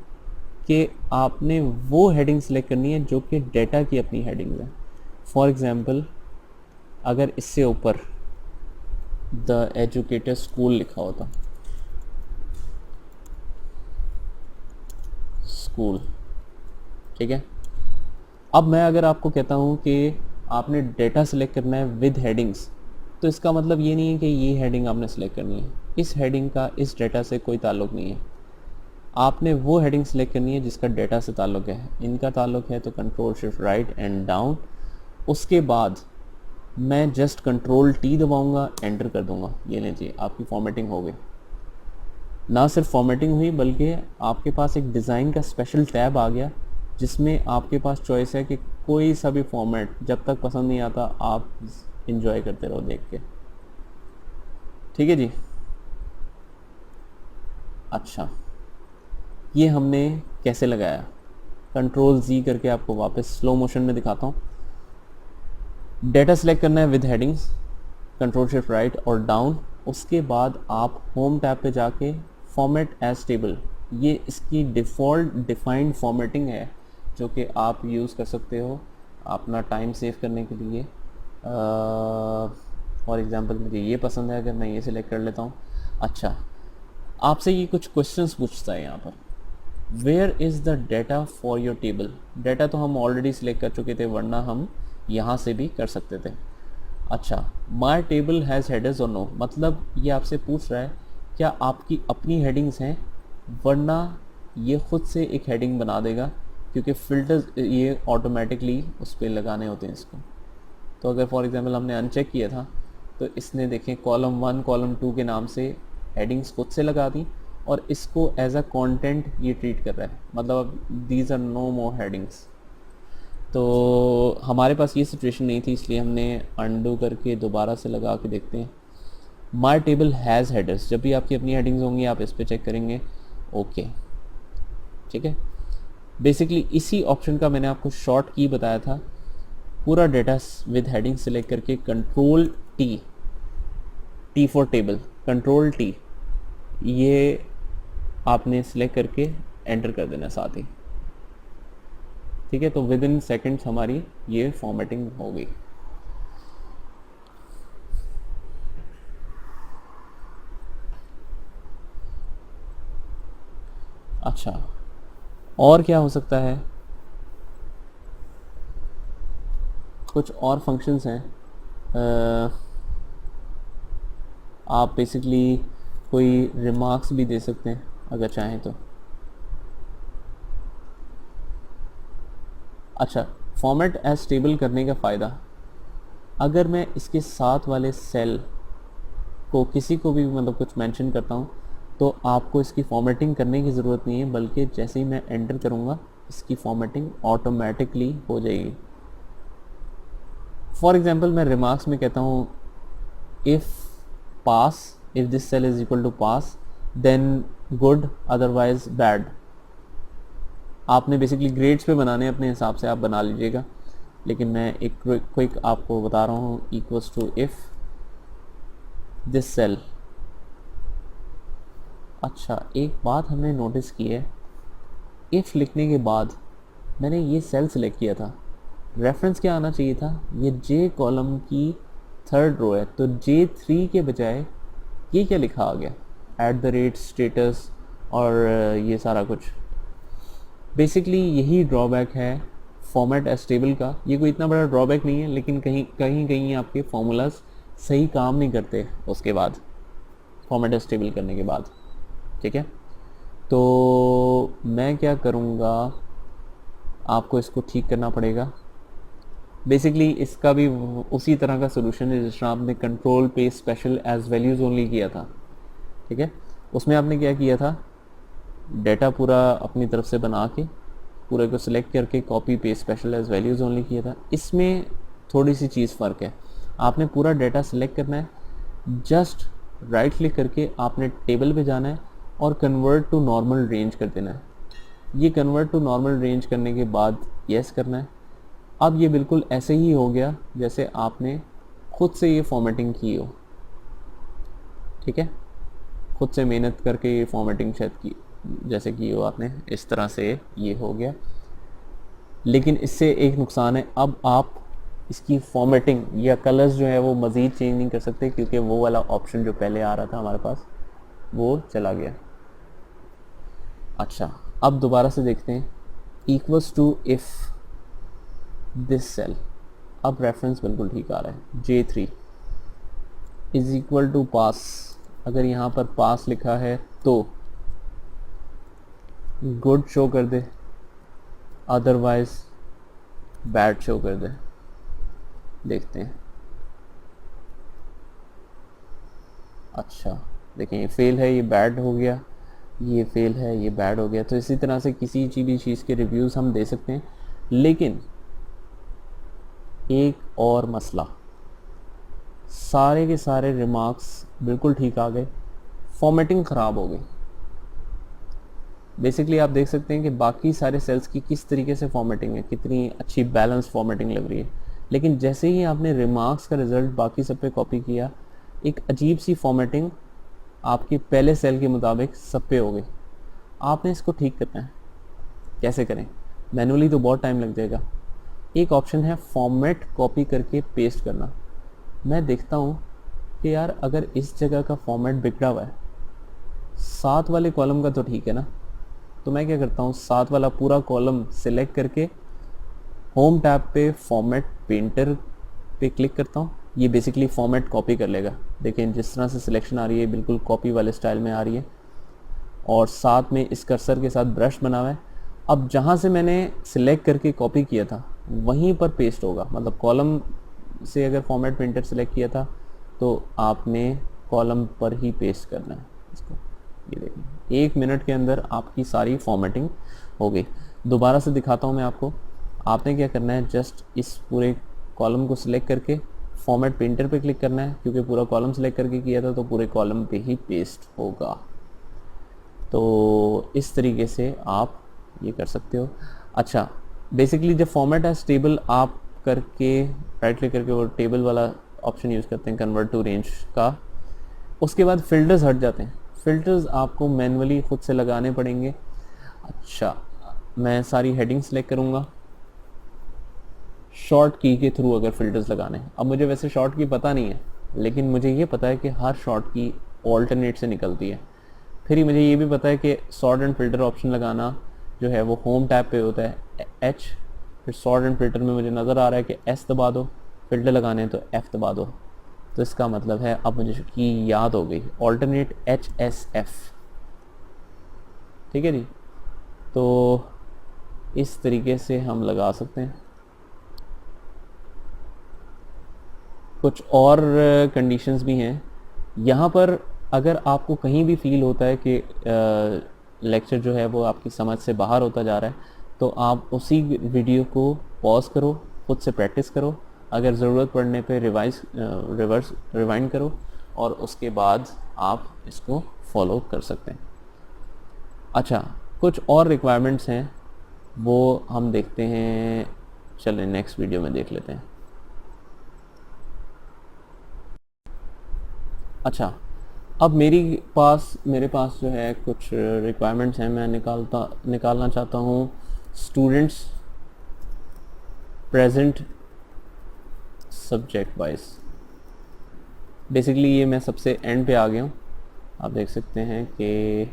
कि आपने वो हेडिंग सिलेक्ट करनी है जो कि डेटा की अपनी हेडिंग्स है। फॉर एग्ज़ाम्पल, अगर इससे ऊपर द एजुकेटर स्कूल लिखा होता, स्कूल, ठीक है। अब मैं अगर आपको कहता हूँ कि आपने डेटा सेलेक्ट करना है विद हेडिंग्स, तो इसका मतलब ये नहीं है कि ये हेडिंग आपने सेलेक्ट करनी है। इस हेडिंग का इस डेटा से कोई ताल्लुक़ नहीं है। आपने वो हेडिंग सेलेक्ट करनी है जिसका डेटा से ताल्लुक़ है। इनका ताल्लुक़ है तो control shift right and down. उसके बाद मैं जस्ट कंट्रोल T दबाऊँगा, एंटर कर दूँगा। ये लीजिए, आपकी फॉर्मेटिंग हो गई। ना सिर्फ फॉर्मेटिंग हुई बल्कि आपके पास एक डिज़ाइन का स्पेशल टैब आ गया, जिसमें आपके पास चॉइस है कि कोई सा भी फॉर्मेट जब तक पसंद नहीं आता आप इंजॉय करते रहो देख के। ठीक है जी। अच्छा, ये हमने कैसे लगाया, कंट्रोल Z करके आपको वापस स्लो मोशन में दिखाता हूँ। डेटा सेलेक्ट करना है with headings, control shift right और डाउन। उसके बाद आप होम टैब पे जाके फॉर्मेट एज टेबल, ये इसकी डिफ़ॉल्ट डिफाइंड फॉर्मेटिंग है जो कि आप यूज़ कर सकते हो अपना टाइम सेव करने के लिए। फॉर एग्ज़ाम्पल मुझे ये पसंद है, अगर मैं ये सिलेक्ट कर लेता हूँ। अच्छा, आपसे ये कुछ क्वेश्चंस पूछता है यहाँ पर, where is the data for your table. Data तो हम ऑलरेडी सिलेक्ट कर चुके थे, वरना हम यहाँ से भी कर सकते थे। अच्छा, माई टेबल हैज़ हेडर्स और नो, मतलब ये आपसे पूछ रहा है क्या आपकी अपनी हेडिंग्स हैं, वरना ये ख़ुद से एक हेडिंग बना देगा, क्योंकि फ़िल्टर्स ये ऑटोमेटिकली उस पर लगाने होते हैं इसको। तो अगर फॉर एग्ज़ाम्पल हमने अनचेक किया था तो इसने देखें कॉलम 1 कॉलम 2 के नाम से हेडिंग्स खुद से लगा दी, और इसको एज अ कंटेंट ये ट्रीट कर रहा है, मतलब अब these are no more headings. तो हमारे पास ये सिचुएशन नहीं थी, इसलिए हमने अंडू करके दोबारा से लगा के देखते हैं। माई टेबल हैज़ हेडर्स, जब भी आपकी अपनी हेडिंग्स होंगी आप इस पर चेक करेंगे। ओके, ठीक है। बेसिकली इसी ऑप्शन का मैंने आपको शॉर्ट की बताया था। पूरा डेटा विद हेडिंग सेलेक्ट करके control T for table, control T, ये आपने सिलेक्ट करके एंटर कर देना साथ ही। ठीक है, तो विद इन सेकेंड्स हमारी ये फॉर्मेटिंग हो गई। अच्छा, और क्या हो सकता है, कुछ और फंक्शंस हैं। आप बेसिकली कोई रिमार्क्स भी दे सकते हैं अगर चाहें तो। अच्छा, फॉर्मेट एज टेबल करने का फ़ायदा, अगर मैं इसके साथ वाले सेल को किसी को भी मतलब कुछ मेंशन करता हूँ तो आपको इसकी फॉर्मेटिंग करने की ज़रूरत नहीं है, बल्कि जैसे ही मैं एंटर करूँगा इसकी फॉर्मेटिंग ऑटोमेटिकली हो जाएगी। फॉर एग्जांपल मैं रिमार्क्स में कहता हूँ if pass, if this cell is equal to pass then good otherwise bad. आपने बेसिकली ग्रेड्स पे बनाने अपने हिसाब से आप बना लीजिएगा, लेकिन मैं एक क्विक आपको बता रहा हूँ equals to if this cell. अच्छा, एक बात हमने नोटिस की है, इफ़ लिखने के बाद मैंने ये सेल सिलेक्ट किया था, रेफरेंस क्या आना चाहिए था, ये जे कॉलम की थर्ड रो है, तो J3 के बजाय ये क्या लिखा आ गया, @ स्टेटस और ये सारा कुछ। बेसिकली यही ड्रॉबैक है फॉर्मेट एज टेबल का। ये कोई इतना बड़ा ड्रॉबैक नहीं है, लेकिन कहीं कहीं आपके फॉर्मूलाज सही काम नहीं करते उसके बाद, फॉर्मेट एज टेबल करने के बाद। ठीक है, तो मैं क्या करूँगा, आपको इसको ठीक करना पड़ेगा। बेसिकली इसका भी उसी तरह का सोल्यूशन है जिस तरह आपने कंट्रोल पे स्पेशल एज वैल्यूज़ ओनली किया था। ठीक है, उसमें आपने क्या किया था, डेटा पूरा अपनी तरफ से बना के पूरे को सिलेक्ट करके कॉपी पे स्पेशल एज वैल्यूज़ ओनली किया था। इसमें थोड़ी सी चीज़ फ़र्क है, आपने पूरा डेटा सिलेक्ट करना है, जस्ट राइट क्लिक करके आपने टेबल पे जाना है और कन्वर्ट टू नॉर्मल रेंज कर देना है। ये कन्वर्ट टू नॉर्मल रेंज करने के बाद यस करना है। अब ये बिल्कुल ऐसे ही हो गया जैसे आपने खुद से ये फॉर्मेटिंग की हो। ठीक है, खुद से मेहनत करके ये फॉर्मेटिंग शायद की जैसे की हो आपने, इस तरह से ये हो गया। लेकिन इससे एक नुकसान है, अब आप इसकी फॉर्मेटिंग या कलर्स जो है वो मज़ीद चेंज नहीं कर सकते, क्योंकि वो वाला ऑप्शन जो पहले आ रहा था हमारे पास वो चला गया। अच्छा, अब दोबारा से देखते हैं, equals to if this cell, अब रेफरेंस बिल्कुल ठीक आ रहा है, J3 इज इक्वल टू पास। अगर यहाँ पर पास लिखा है तो गुड शो कर दे, अदरवाइज बैड शो कर दे। देखते हैं। अच्छा, देखें ये फेल है, ये बैड हो गया, ये फेल है, ये बैड हो गया। तो इसी तरह से किसी भी चीज़ के रिव्यूज़ हम दे सकते हैं, लेकिन एक और मसला, सारे के सारे रिमार्क्स बिल्कुल ठीक आ गए, फॉर्मेटिंग ख़राब हो गई। बेसिकली आप देख सकते हैं कि बाकी सारे सेल्स की किस तरीके से फॉर्मेटिंग है, कितनी अच्छी बैलेंस फॉर्मेटिंग लग रही है, लेकिन जैसे ही आपने रिमार्क्स का रिज़ल्ट बाकी सब पे कॉपी किया, एक अजीब सी फॉर्मेटिंग आपके पहले सेल के मुताबिक सब पे हो गई। आपने इसको ठीक करना है, कैसे करें, मैनुअली तो बहुत टाइम लग जाएगा। एक ऑप्शन है फॉर्मेट कॉपी करके पेस्ट करना। मैं देखता हूँ कि यार अगर इस जगह का फॉर्मेट बिगड़ा हुआ है, साथ वाले कॉलम का तो ठीक है ना, तो मैं क्या करता हूँ, साथ वाला पूरा कॉलम सिलेक्ट करके होम टैब पे फॉर्मेट पेंटर पे क्लिक करता हूँ। ये बेसिकली फॉर्मेट कॉपी कर लेगा। देखें जिस तरह से सिलेक्शन आ रही है बिल्कुल कॉपी वाले स्टाइल में आ रही है, और साथ में इस कर्सर के साथ ब्रश बना हुआ है। अब जहाँ से मैंने सिलेक्ट करके कॉपी किया था वहीं पर पेस्ट होगा, मतलब कॉलम से अगर फॉर्मेट पेंटर सिलेक्ट किया था तो आपने कॉलम पर ही पेस्ट करना है इसको। ये देखिए 1 मिनट के अंदर आपकी सारी फॉर्मेटिंग हो गई। दोबारा से दिखाता हूँ मैं आपको। आपने क्या करना है, जस्ट इस पूरे कॉलम को सिलेक्ट करके फॉर्मेट पेंटर पे क्लिक करना है, क्योंकि पूरा कॉलम सिलेक्ट करके किया था तो पूरे कॉलम पे ही पेस्ट होगा। तो इस तरीके से आप ये कर सकते हो। अच्छा, बेसिकली जब फॉर्मेट एज टेबल आप करके राइट क्लिक करके वो टेबल वाला ऑप्शन यूज़ करते हैं कन्वर्ट टू रेंज का, उसके बाद फ़िल्टर्स हट जाते हैं। फ़िल्टर्स आपको मैनुअली ख़ुद से लगाने पड़ेंगे। अच्छा, मैं सारी हेडिंग सेलेक्ट करूँगा, शॉर्ट की के थ्रू अगर फ़िल्टर्स लगाने हैं। अब मुझे वैसे शॉर्ट की पता नहीं है, लेकिन मुझे ये पता है कि हर शॉर्ट की ऑल्टरनेट से निकलती है। फिर ही मुझे ये भी पता है कि सॉर्ट एंड फ़िल्टर ऑप्शन लगाना जो है वो होम टैब पे होता है H, फिर सॉर्ट एंड फ़िल्टर में मुझे नज़र आ रहा है कि S दबा दो, फ़िल्टर लगाने हैं तो F दबा दो। तो इसका मतलब है अब मुझे की याद हो गई, ऑल्टरनेट HSF। ठीक है जी, तो इस तरीके से हम लगा सकते हैं। कुछ और कंडीशंस भी हैं यहाँ पर। अगर आपको कहीं भी फील होता है कि लेक्चर जो है वो आपकी समझ से बाहर होता जा रहा है, तो आप उसी वीडियो को पॉज करो, खुद से प्रैक्टिस करो, अगर ज़रूरत पड़ने पे रिवर्स रिवाइंड करो, और उसके बाद आप इसको फॉलो कर सकते हैं। अच्छा, कुछ और रिक्वायरमेंट्स हैं, वो हम देखते हैं, चलें नेक्स्ट वीडियो में देख लेते हैं। अच्छा, अब मेरे पास जो है कुछ रिक्वायरमेंट्स हैं, मैं निकालना चाहता हूँ students present subject wise. Basically ये मैं सबसे एंड पे आ गया हूँ, आप देख सकते हैं कि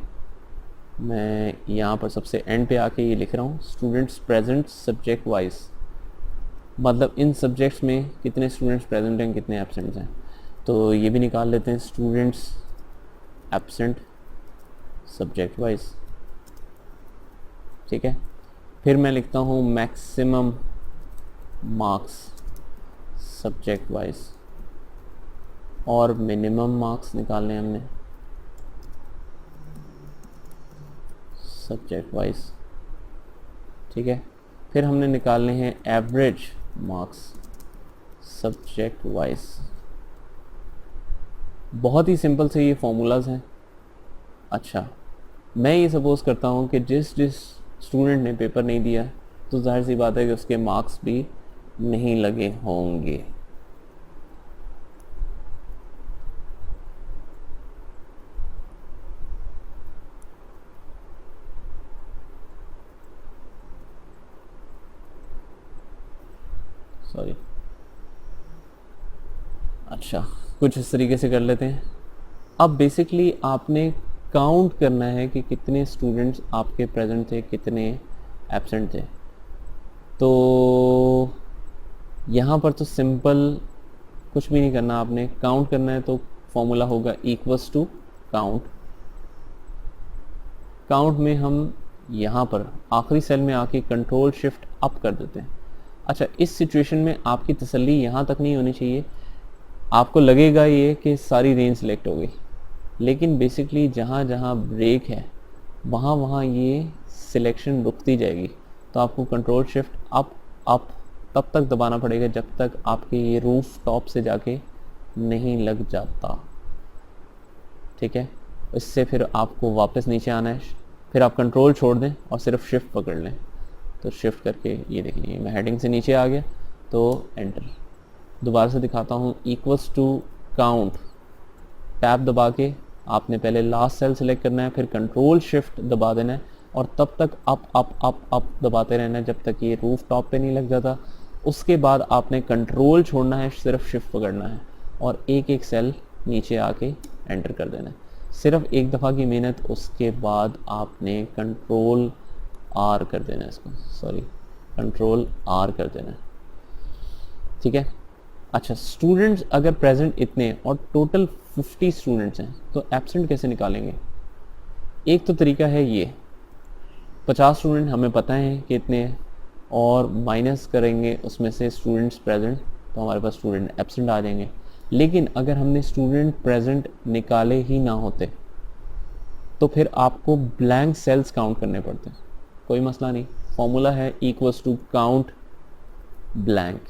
मैं यहाँ पर सबसे एंड पे आके ये लिख रहा हूँ स्टूडेंट्स प्रेजेंट सब्जेक्ट वाइज, मतलब इन सब्जेक्ट्स में कितने स्टूडेंट्स प्रेजेंट हैं, कितने एब्सेंट्स हैं। तो ये भी निकाल लेते हैं स्टूडेंट्स एब्सेंट सब्जेक्ट वाइज। ठीक है, फिर मैं लिखता हूँ मैक्सिमम मार्क्स सब्जेक्ट वाइज, और मिनिमम मार्क्स निकालने हमने सब्जेक्ट वाइज। ठीक है, फिर हमने निकालने हैं एवरेज मार्क्स सब्जेक्ट वाइज। बहुत ही सिंपल से ये फॉर्मूलाज हैं। अच्छा, मैं ये सपोज़ करता हूँ कि जिस स्टूडेंट ने पेपर नहीं दिया, तो जाहिर सी बात है कि उसके मार्क्स भी नहीं लगे होंगे। सॉरी, अच्छा, कुछ इस तरीके से कर लेते हैं। अब बेसिकली आपने काउंट करना है कि कितने स्टूडेंट्स आपके प्रेजेंट थे, कितने एब्सेंट थे। तो यहाँ पर तो सिंपल कुछ भी नहीं करना, आपने काउंट करना है, तो फॉर्मूला होगा इक्वल्स टू काउंट। काउंट में हम यहाँ पर आखिरी सेल में आके कंट्रोल शिफ्ट अप कर देते हैं। अच्छा, इस सिचुएशन में आपकी तसल्ली यहाँ तक नहीं होनी चाहिए, आपको लगेगा ये कि सारी रेंज सेलेक्ट हो गई, लेकिन बेसिकली जहाँ जहाँ ब्रेक है वहाँ वहाँ ये सिलेक्शन रुकती जाएगी। तो आपको कंट्रोल शिफ्ट अप तब तक दबाना पड़ेगा जब तक आपके ये रूफ टॉप से जाके नहीं लग जाता। ठीक है, इससे फिर आपको वापस नीचे आना है, फिर आप कंट्रोल छोड़ दें और सिर्फ शिफ्ट पकड़ लें। तो शिफ्ट करके ये देख लीजिए मैं हेडिंग से नीचे आ गया, तो एंटर। दोबारा से दिखाता हूँ, इक्वल्स टू काउंट, टैब दबा के आपने पहले लास्ट सेल सेलेक्ट करना है, फिर कंट्रोल शिफ्ट दबा देना है, और तब तक अप दबाते रहना है जब तक ये रूफ टॉप पे नहीं लग जाता। उसके बाद आपने कंट्रोल छोड़ना है, सिर्फ शिफ्ट पकड़ना है, और एक एक सेल नीचे आके एंटर कर देना है। सिर्फ एक दफ़ा की मेहनत, उसके बाद आपने कंट्रोल आर कर देना है इसको, सॉरी कंट्रोल आर कर देना है। ठीक है, अच्छा, स्टूडेंट्स अगर प्रेजेंट इतने और टोटल 50 स्टूडेंट्स हैं, तो एब्सेंट कैसे निकालेंगे? एक तो तरीका है ये, 50 स्टूडेंट हमें पता है कि इतने हैं, और माइनस करेंगे उसमें से स्टूडेंट्स प्रेजेंट, तो हमारे पास स्टूडेंट एब्सेंट आ जाएंगे। लेकिन अगर हमने स्टूडेंट प्रेजेंट निकाले ही ना होते, तो फिर आपको ब्लैंक सेल्स काउंट करने पड़ते हैं। कोई मसला नहीं, फॉर्मूला है equals to count blank.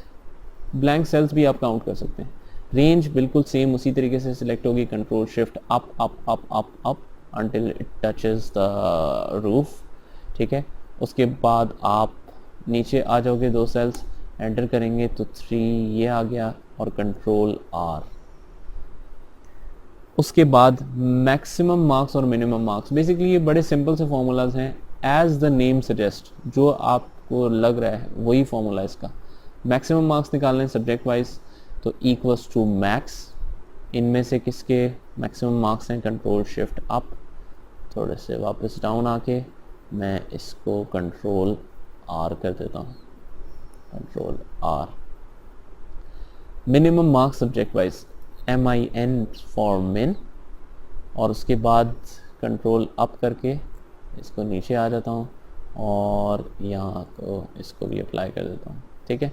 Blank cells भी आप काउंट कर सकते हैं। रेंज बिल्कुल सेम उसी तरीके से सिलेक्ट होगी, control shift up up up up up until it touches the roof. ठीक है, उसके बाद आप नीचे आ जाओगे, 2 सेल्स एंटर करेंगे तो 3 ये आ गया, और कंट्रोल आर। उसके बाद मैक्सिमम मार्क्स और मिनिमम मार्क्स, बेसिकली ये बड़े सिंपल से फॉर्मूलाज हैं, एज द नेम सजेस्ट, जो आपको लग रहा है वही फॉर्मूला इसका। मैक्सिमम मार्क्स निकालने सब्जेक्ट वाइज, तो इक्वल्स टू मैक्स, इनमें से किसके मैक्सिमम मार्क्स हैं, कंट्रोल शिफ्ट अप, थोड़े से वापस डाउन आके मैं इसको कंट्रोल आर कर देता हूँ, control R. Minimum marks subject wise, MIN for min, और उसके बाद कंट्रोल अप करके इसको नीचे आ जाता हूँ और यहाँ को इसको भी अप्लाई कर देता हूँ। ठीक है,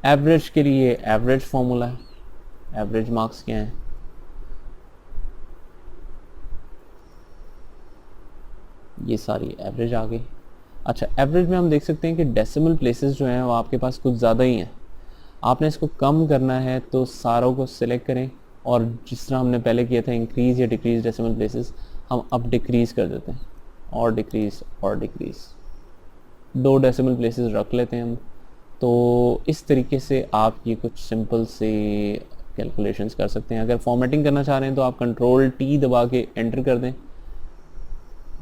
एवरेज के लिए एवरेज फॉर्मूला है, एवरेज मार्क्स क्या हैं, ये सारी एवरेज आ गई। अच्छा, एवरेज में हम देख सकते हैं कि डेसिमल प्लेसेस जो हैं वो आपके पास कुछ ज़्यादा ही हैं। आपने इसको कम करना है तो सारों को सिलेक्ट करें, और जिस तरह हमने पहले किया था इंक्रीज़ या डिक्रीज़ डेसिमल प्लेसेस, हम अब डिक्रीज़ कर देते हैं, और डिक्रीज़ और डिक्रीज़, 2 डेसिमल प्लेसेस रख लेते हैं हम। तो इस तरीके से आप ये कुछ सिंपल से कैलकुलेशंस कर सकते हैं। अगर फॉर्मेटिंग करना चाह रहे हैं तो आप कंट्रोल T दबा के एंटर कर दें,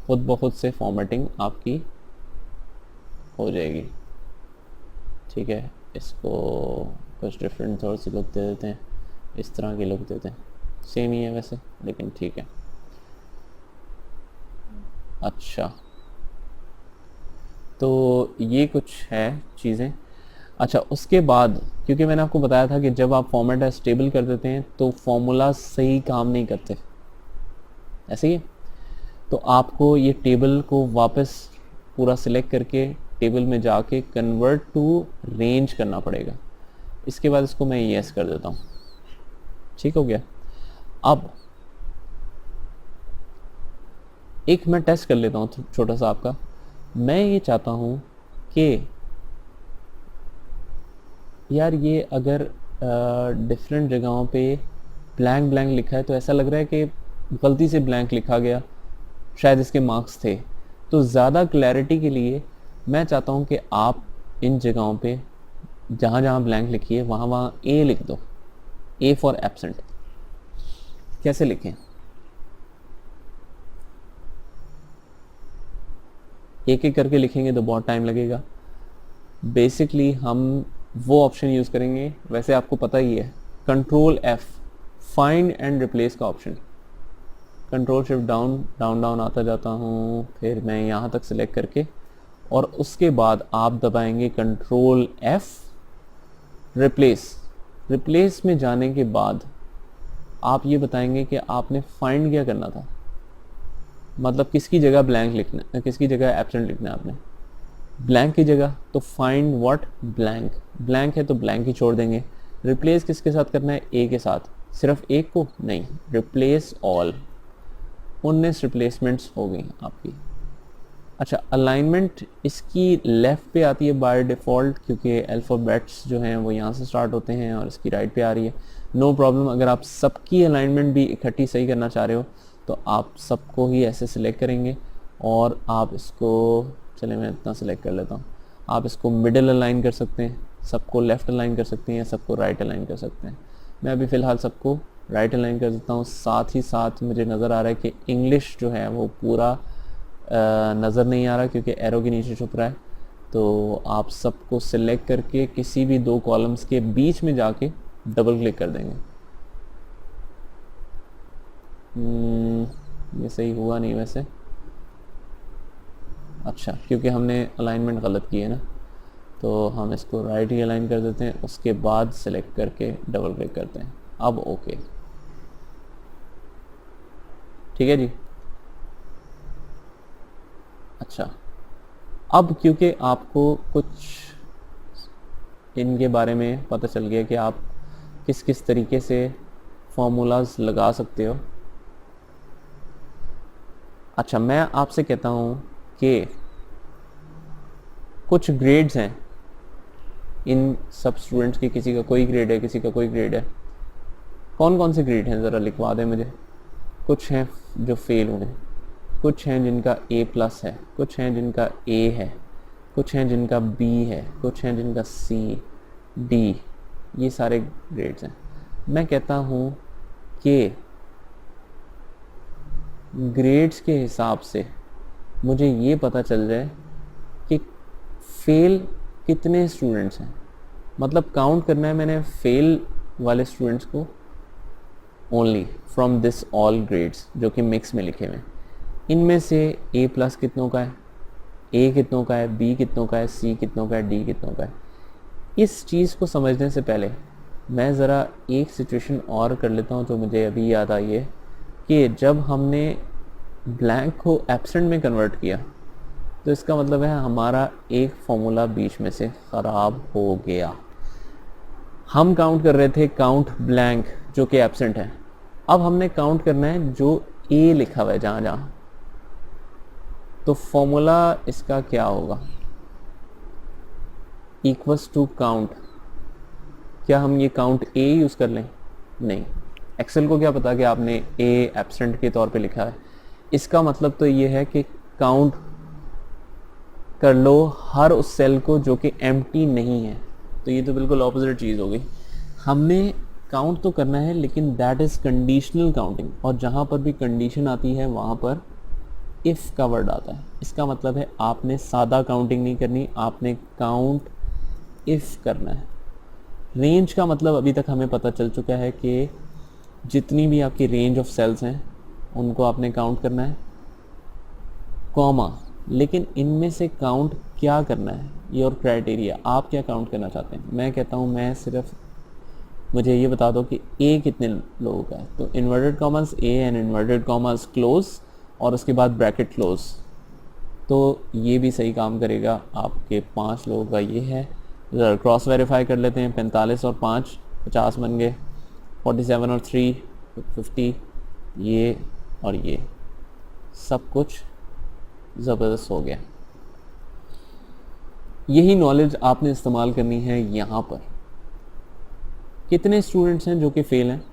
खुद ब खुद से फॉर्मेटिंग आपकी हो जाएगी। ठीक है, इसको कुछ डिफरेंट थोड़ी सी लुक दे देते हैं, इस तरह की लुक देते हैं, सेम ही है वैसे लेकिन ठीक है। अच्छा, तो ये कुछ है चीज़ें। अच्छा, उसके बाद क्योंकि मैंने आपको बताया था कि जब आप फॉर्मेट स्टेबल कर देते हैं तो फॉर्मूला सही काम नहीं करते, ऐसे ही है। तो आपको ये टेबल को वापस पूरा सिलेक्ट करके टेबल में जाके कन्वर्ट टू रेंज करना पड़ेगा। इसके बाद इसको मैं यस कर देता हूँ, ठीक हो गया। अब एक मैं टेस्ट कर लेता हूँ छोटा सा आपका। मैं ये चाहता हूँ कि यार ये अगर डिफरेंट जगहों पे ब्लैंक ब्लैंक लिखा है तो ऐसा लग रहा है कि गलती से ब्लैंक लिखा गया, शायद इसके मार्क्स थे। तो ज़्यादा क्लैरिटी के लिए मैं चाहता हूँ कि आप इन जगहों पे जहाँ जहाँ ब्लैंक लिखी है वहाँ वहाँ ए लिख दो, ए फॉर एब्सेंट। कैसे लिखें, एक एक करके लिखेंगे तो बहुत टाइम लगेगा। बेसिकली हम वो ऑप्शन यूज़ करेंगे, वैसे आपको पता ही है, control F, find and replace का option. Control shift down down down आता जाता हूँ, फिर मैं यहाँ तक सिलेक्ट करके, और उसके बाद आप दबाएंगे कंट्रोल F, रिप्लेस। रिप्लेस में जाने के बाद आप ये बताएंगे कि आपने फाइंड क्या करना था, मतलब किसकी जगह ब्लैंक लिखना, किसकी जगह एब्सेंट लिखना है आपने। ब्लैंक की जगह तो फाइंड व्हाट ब्लैंक, ब्लैंक है तो ब्लैंक ही छोड़ देंगे। रिप्लेस किसके साथ करना है, ए के साथ, सिर्फ एक को नहीं, रिप्लेस ऑल। 19 रिप्लेसमेंट्स हो गई आपकी। अच्छा, अलाइनमेंट इसकी लेफ़्ट पे आती है बाय डिफ़ॉल्ट, क्योंकि अल्फ़ाबेट्स जो हैं वो यहाँ से स्टार्ट होते हैं और इसकी राइट पे आ रही है। नो प्रॉब्लम, अगर आप सबकी अलाइनमेंट भी इकट्ठी सही करना चाह रहे हो तो आप सबको ही ऐसे सिलेक्ट करेंगे, और आप इसको, चले मैं इतना सिलेक्ट कर लेता हूँ, आप इसको मिडिल अलाइन कर सकते हैं, सबको लेफ़्ट अलाइन कर सकते हैं, सबको राइट अलाइन कर सकते हैं। मैं अभी फ़िलहाल सबको राइट अलाइन कर देता हूँ। साथ ही साथ मुझे नज़र आ रहा है कि इंग्लिश जो है वो पूरा नज़र नहीं आ रहा क्योंकि एरो के नीचे छुप रहा है। तो आप सबको सिलेक्ट करके किसी भी 2 कॉलम्स के बीच में जाके डबल क्लिक कर देंगे। ये सही हुआ नहीं वैसे, अच्छा क्योंकि हमने अलाइनमेंट गलत की है ना, तो हम इसको राइट ही अलाइन कर देते हैं, उसके बाद सिलेक्ट करके डबल क्लिक करते हैं। अब ओके, ठीक है जी। अच्छा, अब क्योंकि आपको कुछ इनके बारे में पता चल गया कि आप किस किस तरीके से फॉर्मूलाज लगा सकते हो। अच्छा, मैं आपसे कहता हूँ कि कुछ ग्रेड्स हैं इन सब स्टूडेंट्स की, किसी का कोई ग्रेड है, किसी का कोई ग्रेड है। कौन कौन से ग्रेड हैं ज़रा लिखवा दें मुझे। कुछ हैं जो फेल हुए, कुछ हैं जिनका A+ है, कुछ हैं जिनका A है, कुछ हैं जिनका B है, कुछ हैं जिनका C, D, ये सारे ग्रेड्स हैं। मैं कहता हूँ कि ग्रेड्स के हिसाब से मुझे ये पता चल जाए कि फेल कितने स्टूडेंट्स हैं, मतलब काउंट करना है मैंने फेल वाले स्टूडेंट्स को only from this all grades जो कि मिक्स में लिखे हुए हैं। इनमें से A+ कितनों का है, A कितनों का है, B कितनों का है, C कितनों का है, D कितनों का है। इस चीज़ को समझने से पहले मैं ज़रा एक सिचुएशन और कर लेता हूँ जो मुझे अभी याद आई है कि जब हमने ब्लैंक को एब्सेंट में कन्वर्ट किया तो इसका मतलब है हमारा एक फॉर्मूला बीच में से ख़राब हो गया। हम काउंट कर रहे थे काउंट ब्लैंक जो कि एब्सेंट है, अब हमने काउंट करना है जो ए लिखा हुआ है जहाँ जहाँ। तो फॉर्मूला इसका क्या होगा, इक्वल्स टू काउंट। क्या हम ये काउंट ए यूज़ कर लें? नहीं, एक्सेल को क्या पता कि आपने ए एब्सेंट के तौर पे लिखा है। इसका मतलब तो ये है कि काउंट कर लो हर उस सेल को जो कि एम्प्टी नहीं है। तो ये तो बिल्कुल ऑपोजिट चीज़ हो गई। हमने काउंट तो करना है लेकिन दैट इज़ कंडीशनल काउंटिंग, और जहाँ पर भी कंडीशन आती है वहाँ पर इफ़ का वर्ड आता है। इसका मतलब है आपने सादा काउंटिंग नहीं करनी, आपने काउंट इफ़ करना है। रेंज का मतलब अभी तक हमें पता चल चुका है कि जितनी भी आपकी रेंज ऑफ सेल्स हैं उनको आपने काउंट करना है, कॉमा। लेकिन इनमें से काउंट क्या करना है ये और क्राइटेरिया, आप क्या काउंट करना चाहते हैं। मैं कहता हूँ मैं सिर्फ मुझे ये बता दो कि ए कितने लोगों का है। तो inverted commas A and inverted commas close और उसके बाद ब्रैकेट क्लोज, तो ये भी सही काम करेगा। आपके 5 लोगों का ये है। क्रॉस वेरीफाई कर लेते हैं, 45 और 5 50 बन गए, 47 और 3 50, ये और ये सब कुछ ज़बरदस्त हो गया। यही नॉलेज आपने इस्तेमाल करनी है यहाँ पर। कितने स्टूडेंट्स हैं जो कि फेल हैं,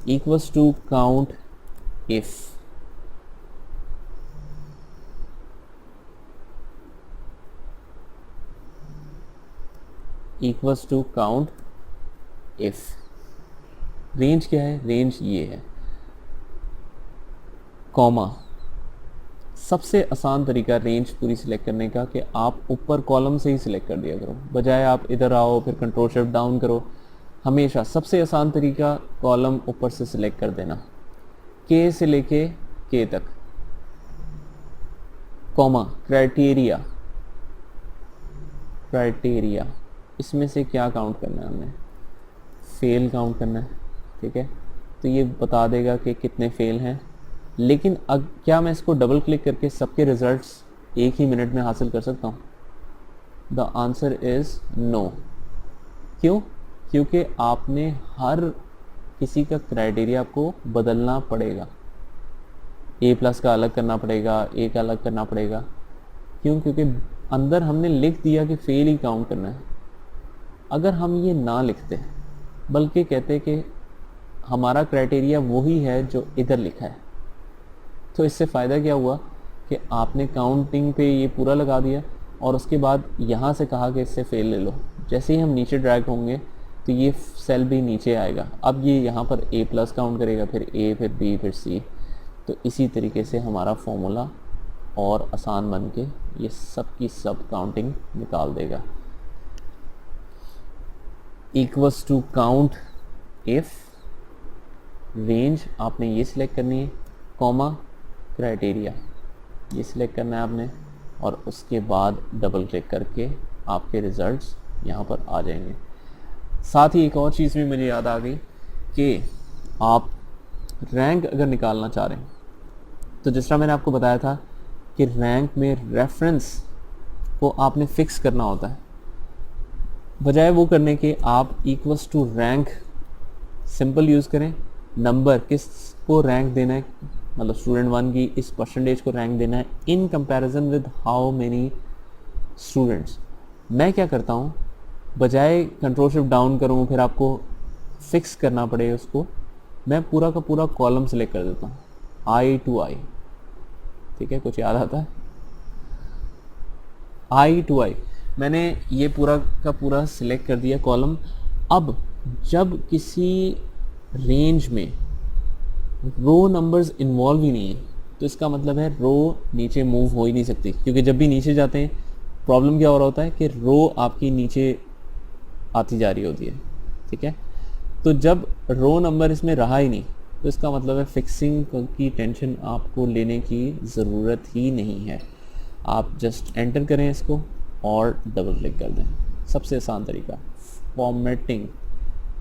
equals to count if. Equals to count if. Range क्या है, रेंज ये है, कॉमा। सबसे आसान तरीका रेंज पूरी सिलेक्ट करने का कि आप ऊपर कॉलम से ही सिलेक्ट कर दिया करो, बजाय आप इधर आओ फिर कंट्रोल शिफ्ट डाउन करो। हमेशा सबसे आसान तरीका कॉलम ऊपर से सिलेक्ट कर देना, के से लेके के तक, कॉमा। क्राइटेरिया, क्राइटेरिया इसमें से क्या काउंट करना है, हमने फेल काउंट करना है, ठीक है। तो ये बता देगा कि कितने फेल हैं। लेकिन क्या मैं इसको डबल क्लिक करके सबके रिजल्ट्स एक ही मिनट में हासिल कर सकता हूँ? The answer is no. क्यों? क्योंकि आपने हर किसी का क्राइटेरिया आपको बदलना पड़ेगा। ए प्लस का अलग करना पड़ेगा, ए का अलग करना पड़ेगा। क्यों? क्योंकि अंदर हमने लिख दिया कि फेल ही काउंट करना है। अगर हम ये ना लिखते बल्कि कहते कि हमारा क्राइटेरिया वही है जो इधर लिखा है, तो इससे फ़ायदा क्या हुआ कि आपने काउंटिंग पे ये पूरा लगा दिया और उसके बाद यहाँ से कहा कि इससे फेल ले लो। जैसे ही हम नीचे ड्रैग होंगे तो ये सेल भी नीचे आएगा। अब ये यहाँ पर ए प्लस काउंट करेगा, फिर ए, फिर बी, फिर सी। तो इसी तरीके से हमारा फॉर्मूला और आसान बन के ये सब की सब काउंटिंग निकाल देगा। Equals to count if, range आपने ये सिलेक्ट करनी है, कॉमा क्राइटेरिया ये सिलेक्ट करना है आपने, और उसके बाद डबल क्लिक करके आपके रिज़ल्ट्स यहाँ पर आ जाएंगे। साथ ही एक और चीज़ भी मुझे याद आ गई कि आप रैंक अगर निकालना चाह रहे हैं तो जिस तरह मैंने आपको बताया था कि रैंक में रेफरेंस को आपने फिक्स करना होता है। बजाय वो करने के आप equals to rank simple use करें। नंबर किस को रैंक देना है, मतलब स्टूडेंट 1 की इस परसेंटेज को रैंक देना है in comparison with how many students. मैं क्या करता हूँ, बजाय कंट्रोल शिफ्ट डाउन करूँ फिर आपको फिक्स करना पड़े उसको, मैं पूरा का पूरा कॉलम सेलेक्ट कर देता हूँ, आई टू आई। ठीक है, कुछ याद आता है? आई टू आई मैंने ये पूरा का पूरा सिलेक्ट कर दिया कॉलम। अब जब किसी रेंज में रो नंबर्स इन्वॉल्व ही नहीं है तो इसका मतलब है रो नीचे मूव हो ही नहीं सकती, क्योंकि जब भी नीचे जाते हैं प्रॉब्लम क्या हो रहा होता है कि रो आपकी नीचे आती जा रही होती है। ठीक है, तो जब रो नंबर इसमें रहा ही नहीं तो इसका मतलब है फिक्सिंग की टेंशन आपको लेने की ज़रूरत ही नहीं है। आप जस्ट एंटर करें इसको और डबल क्लिक कर दें। सबसे आसान तरीका फॉर्मेटिंग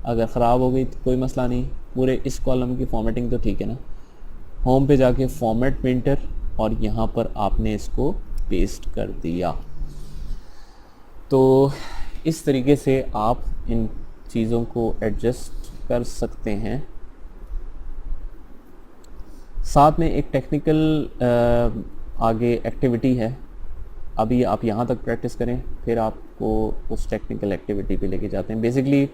अगर ख़राब हो गई तो कोई मसला नहीं, पूरे इस कॉलम की फॉर्मेटिंग तो ठीक है ना। होम पे जाके फॉर्मेट प्रिंटर और यहाँ पर आपने इसको पेस्ट कर दिया। तो इस तरीके से आप इन चीज़ों को एडजस्ट कर सकते हैं। साथ में एक टेक्निकल आगे एक्टिविटी है, अभी आप यहाँ तक प्रैक्टिस करें, फिर आपको उस टेक्निकल एक्टिविटी पे लेके जाते हैं। बेसिकली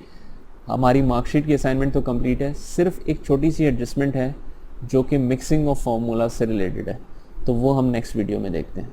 हमारी मार्कशीट की असाइनमेंट तो कंप्लीट है, सिर्फ एक छोटी सी एडजस्टमेंट है जो कि मिक्सिंग ऑफ फार्मूला से रिलेटेड है, तो वो हम नेक्स्ट वीडियो में देखते हैं।